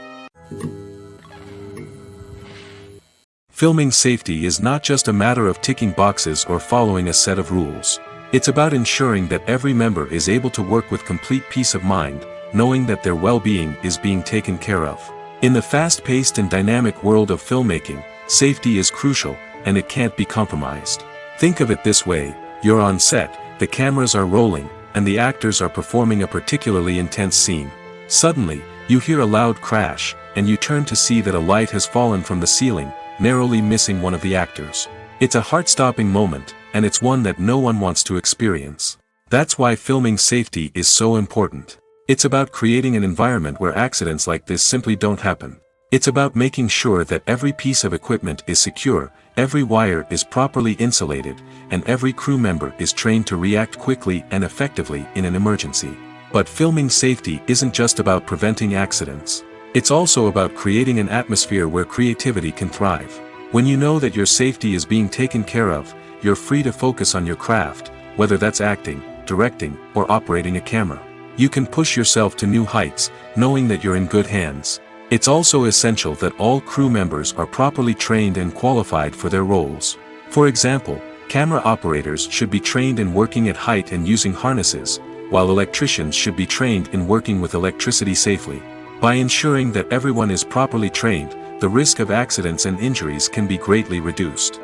Filming safety is not just a matter of ticking boxes or following a set of rules. It's about ensuring that every member is able to work with complete peace of mind, knowing that their well-being is being taken care of. In the fast-paced and dynamic world of filmmaking, safety is crucial, and it can't be compromised. Think of it this way: you're on set, the cameras are rolling, and the actors are performing a particularly intense scene. Suddenly, you hear a loud crash, and you turn to see that a light has fallen from the ceiling, narrowly missing one of the actors. It's a heart-stopping moment, and it's one that no one wants to experience. That's why filming safety is so important. It's about creating an environment where accidents like this simply don't happen. It's about making sure that every piece of equipment is secure, every wire is properly insulated, and every crew member is trained to react quickly and effectively in an emergency. But filming safety isn't just about preventing accidents. It's also about creating an atmosphere where creativity can thrive. When you know that your safety is being taken care of, you're free to focus on your craft, whether that's acting, directing, or operating a camera. You can push yourself to new heights, knowing that you're in good hands. It's also essential that all crew members are properly trained and qualified for their roles. For example, camera operators should be trained in working at height and using harnesses, while electricians should be trained in working with electricity safely. By ensuring that everyone is properly trained, the risk of accidents and injuries can be greatly reduced.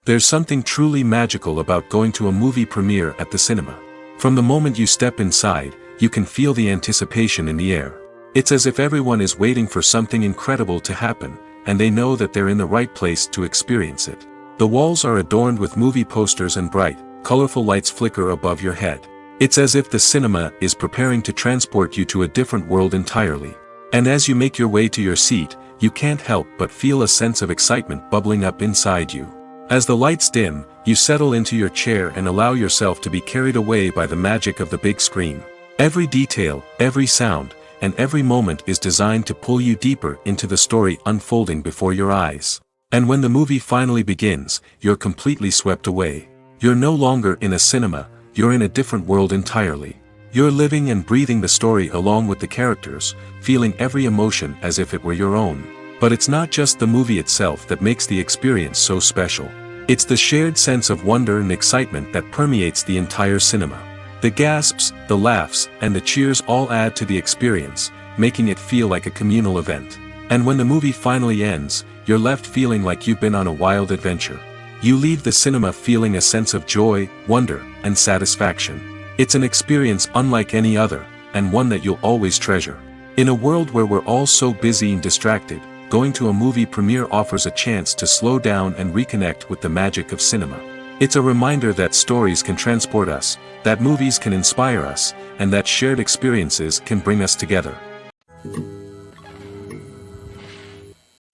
There's something truly magical about going to a movie premiere at the cinema. From the moment you step inside, you can feel the anticipation in the air. It's as if everyone is waiting for something incredible to happen, and they know that they're in the right place to experience it. The walls are adorned with movie posters and bright, colorful lights flicker above your head. It's as if the cinema is preparing to transport you to a different world entirely. And as you make your way to your seat, you can't help but feel a sense of excitement bubbling up inside you. As the lights dim, you settle into your chair and allow yourself to be carried away by the magic of the big screen. Every detail, every sound, and every moment is designed to pull you deeper into the story unfolding before your eyes. And when the movie finally begins, you're completely swept away. You're no longer in a cinema, you're in a different world entirely. You're living and breathing the story along with the characters, feeling every emotion as if it were your own. But it's not just the movie itself that makes the experience so special. It's the shared sense of wonder and excitement that permeates the entire cinema. The gasps, the laughs, and the cheers all add to the experience, making it feel like a communal event. And when the movie finally ends, you're left feeling like you've been on a wild adventure. You leave the cinema feeling a sense of joy, wonder, and satisfaction. It's an experience unlike any other, and one that you'll always treasure. In a world where we're all so busy and distracted, going to a movie premiere offers a chance to slow down and reconnect with the magic of cinema. It's a reminder that stories can transport us, that movies can inspire us, and that shared experiences can bring us together.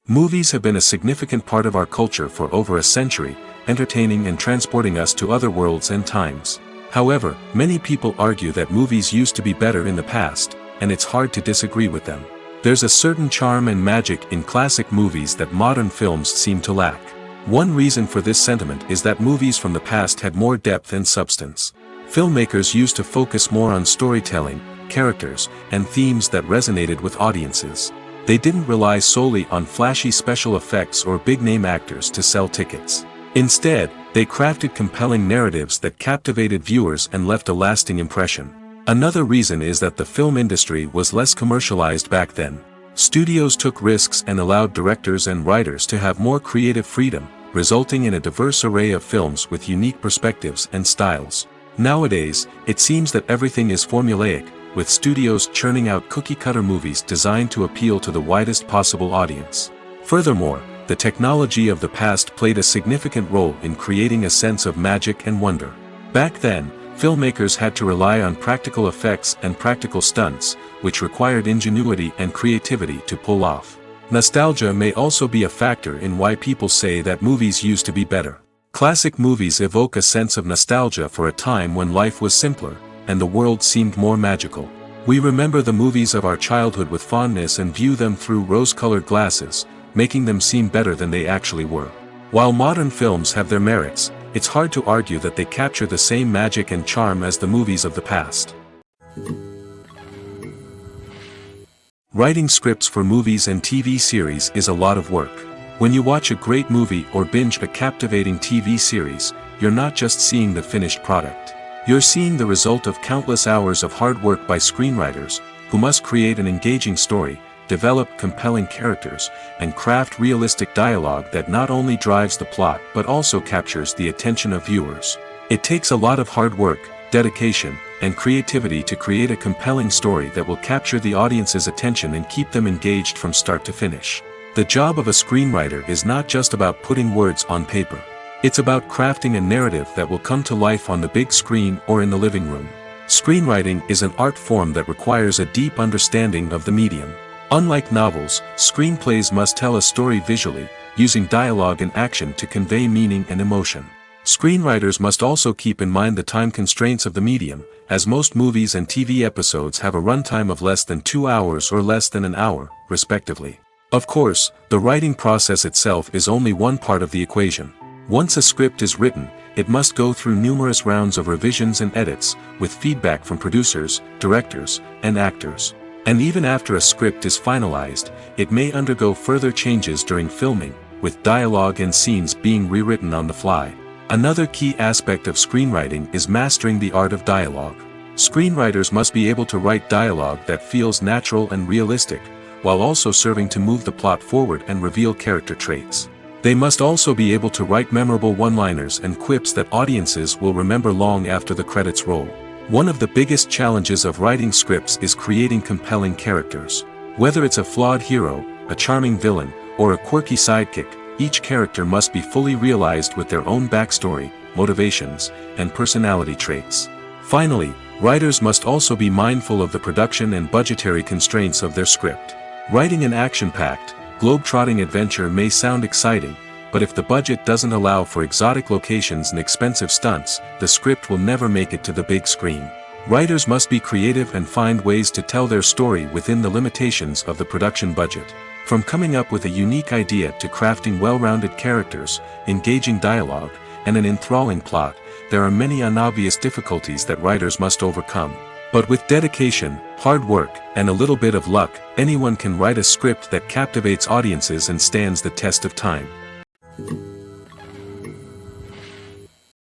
Movies have been a significant part of our culture for over a century, entertaining and transporting us to other worlds and times. However, many people argue that movies used to be better in the past, and it's hard to disagree with them. There's a certain charm and magic in classic movies that modern films seem to lack. One reason for this sentiment is that movies from the past had more depth and substance. Filmmakers used to focus more on storytelling, characters, and themes that resonated with audiences. They didn't rely solely on flashy special effects or big-name actors to sell tickets. Instead, they crafted compelling narratives that captivated viewers and left a lasting impression. Another reason is that the film industry was less commercialized back then. Studios took risks and allowed directors and writers to have more creative freedom, resulting in a diverse array of films with unique perspectives and styles. Nowadays, it seems that everything is formulaic, with studios churning out cookie-cutter movies designed to appeal to the widest possible audience. Furthermore, the technology of the past played a significant role in creating a sense of magic and wonder. Back then, filmmakers had to rely on practical effects and practical stunts, which required ingenuity and creativity to pull off. Nostalgia may also be a factor in why people say that movies used to be better. Classic movies evoke a sense of nostalgia for a time when life was simpler, and the world seemed more magical. We remember the movies of our childhood with fondness and view them through rose-colored glasses, making them seem better than they actually were. While modern films have their merits, it's hard to argue that they capture the same magic and charm as the movies of the past. Writing scripts for movies and TV series is a lot of work. When you watch a great movie or binge a captivating TV series, you're not just seeing the finished product. You're seeing the result of countless hours of hard work by screenwriters, who must create an engaging story, develop compelling characters, and craft realistic dialogue that not only drives the plot but also captures the attention of viewers. It takes a lot of hard work, dedication, and creativity to create a compelling story that will capture the audience's attention and keep them engaged from start to finish. The job of a screenwriter is not just about putting words on paper. It's about crafting a narrative that will come to life on the big screen or in the living room. Screenwriting is an art form that requires a deep understanding of the medium. Unlike novels, screenplays must tell a story visually, using dialogue and action to convey meaning and emotion. Screenwriters must also keep in mind the time constraints of the medium, as most movies and TV episodes have a runtime of less than 2 hours or less than an hour, respectively. Of course, the writing process itself is only one part of the equation. Once a script is written, it must go through numerous rounds of revisions and edits, with feedback from producers, directors, and actors. And even after a script is finalized, it may undergo further changes during filming, with dialogue and scenes being rewritten on the fly. Another key aspect of screenwriting is mastering the art of dialogue. Screenwriters must be able to write dialogue that feels natural and realistic, while also serving to move the plot forward and reveal character traits. They must also be able to write memorable one-liners and quips that audiences will remember long after the credits roll. One of the biggest challenges of writing scripts is creating compelling characters. Whether it's a flawed hero, a charming villain, or a quirky sidekick, each character must be fully realized with their own backstory, motivations, and personality traits. Finally, writers must also be mindful of the production and budgetary constraints of their script. Writing an action-packed, globe-trotting adventure may sound exciting, but if the budget doesn't allow for exotic locations and expensive stunts, the script will never make it to the big screen. Writers must be creative and find ways to tell their story within the limitations of the production budget. From coming up with a unique idea to crafting well-rounded characters, engaging dialogue, and an enthralling plot, there are many unobvious difficulties that writers must overcome. But with dedication, hard work, and a little bit of luck, anyone can write a script that captivates audiences and stands the test of time.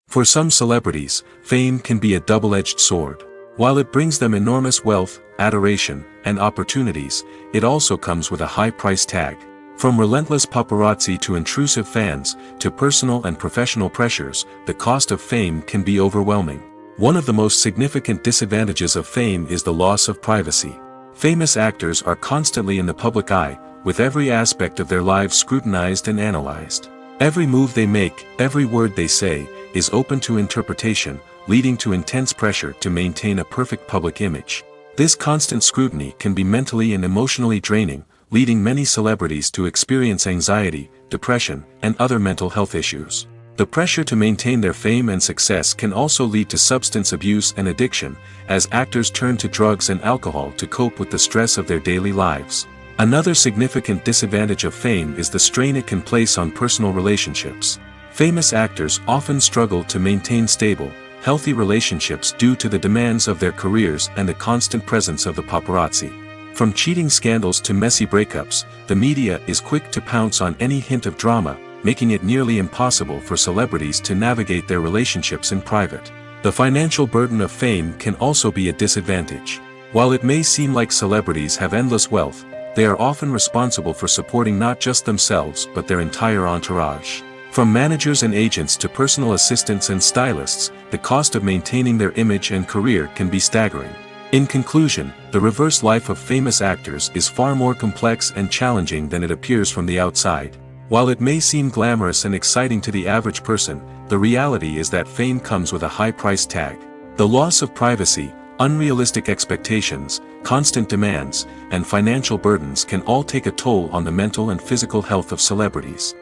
For some celebrities, fame can be a double-edged sword. While it brings them enormous wealth, adoration, and opportunities, it also comes with a high price tag. From relentless paparazzi to intrusive fans, to personal and professional pressures, the cost of fame can be overwhelming. One of the most significant disadvantages of fame is the loss of privacy. Famous actors are constantly in the public eye, with every aspect of their lives scrutinized and analyzed. Every move they make, every word they say, is open to interpretation, leading to intense pressure to maintain a perfect public image. This constant scrutiny can be mentally and emotionally draining, leading many celebrities to experience anxiety, depression, and other mental health issues. The pressure to maintain their fame and success can also lead to substance abuse and addiction, as actors turn to drugs and alcohol to cope with the stress of their daily lives. Another significant disadvantage of fame is the strain it can place on personal relationships. Famous actors often struggle to maintain stable, healthy relationships due to the demands of their careers and the constant presence of the paparazzi. From cheating scandals to messy breakups, the media is quick to pounce on any hint of drama, making it nearly impossible for celebrities to navigate their relationships in private. The financial burden of fame can also be a disadvantage. While it may seem like celebrities have endless wealth, they are often responsible for supporting not just themselves but their entire entourage. From managers and agents to personal assistants and stylists, the cost of maintaining their image and career can be staggering. In conclusion, the reverse life of famous actors is far more complex and challenging than it appears from the outside. While it may seem glamorous and exciting to the average person, the reality is that fame comes with a high price tag. The loss of privacy, unrealistic expectations, constant demands, and financial burdens can all take a toll on the mental and physical health of celebrities.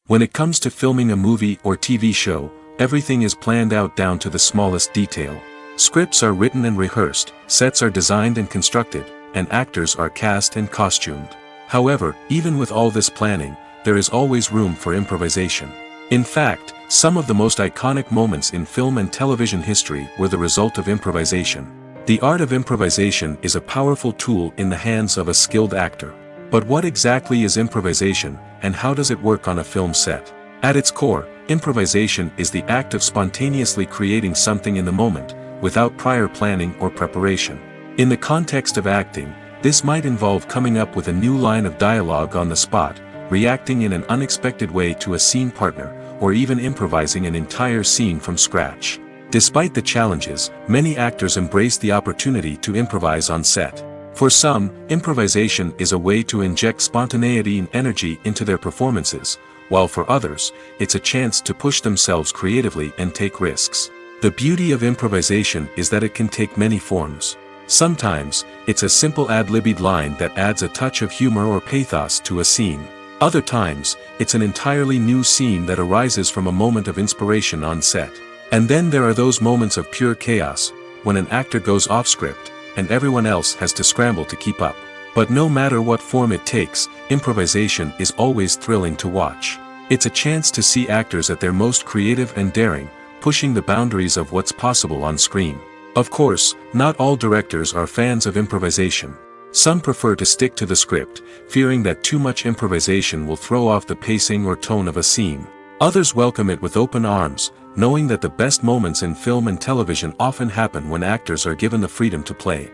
When it comes to filming a movie or TV show, everything is planned out down to the smallest detail. Scripts are written and rehearsed, sets are designed and constructed, and actors are cast and costumed. However, even with all this planning, there is always room for improvisation. In fact, some of the most iconic moments in film and television history were the result of improvisation. The art of improvisation is a powerful tool in the hands of a skilled actor. But what exactly is improvisation, and how does it work on a film set? At its core, improvisation is the act of spontaneously creating something in the moment, without prior planning or preparation. In the context of acting, this might involve coming up with a new line of dialogue on the spot, reacting in an unexpected way to a scene partner, or even improvising an entire scene from scratch. Despite the challenges, many actors embrace the opportunity to improvise on set. For some, improvisation is a way to inject spontaneity and energy into their performances, while for others, it's a chance to push themselves creatively and take risks. The beauty of improvisation is that it can take many forms. Sometimes, it's a simple ad-libbed line that adds a touch of humor or pathos to a scene. Other times, it's an entirely new scene that arises from a moment of inspiration on set. And then there are those moments of pure chaos, when an actor goes off script, and everyone else has to scramble to keep up. But no matter what form it takes, improvisation is always thrilling to watch. It's a chance to see actors at their most creative and daring, pushing the boundaries of what's possible on screen. Of course, not all directors are fans of improvisation. Some prefer to stick to the script, fearing that too much improvisation will throw off the pacing or tone of a scene. Others welcome it with open arms, knowing that the best moments in film and television often happen when actors are given the freedom to play.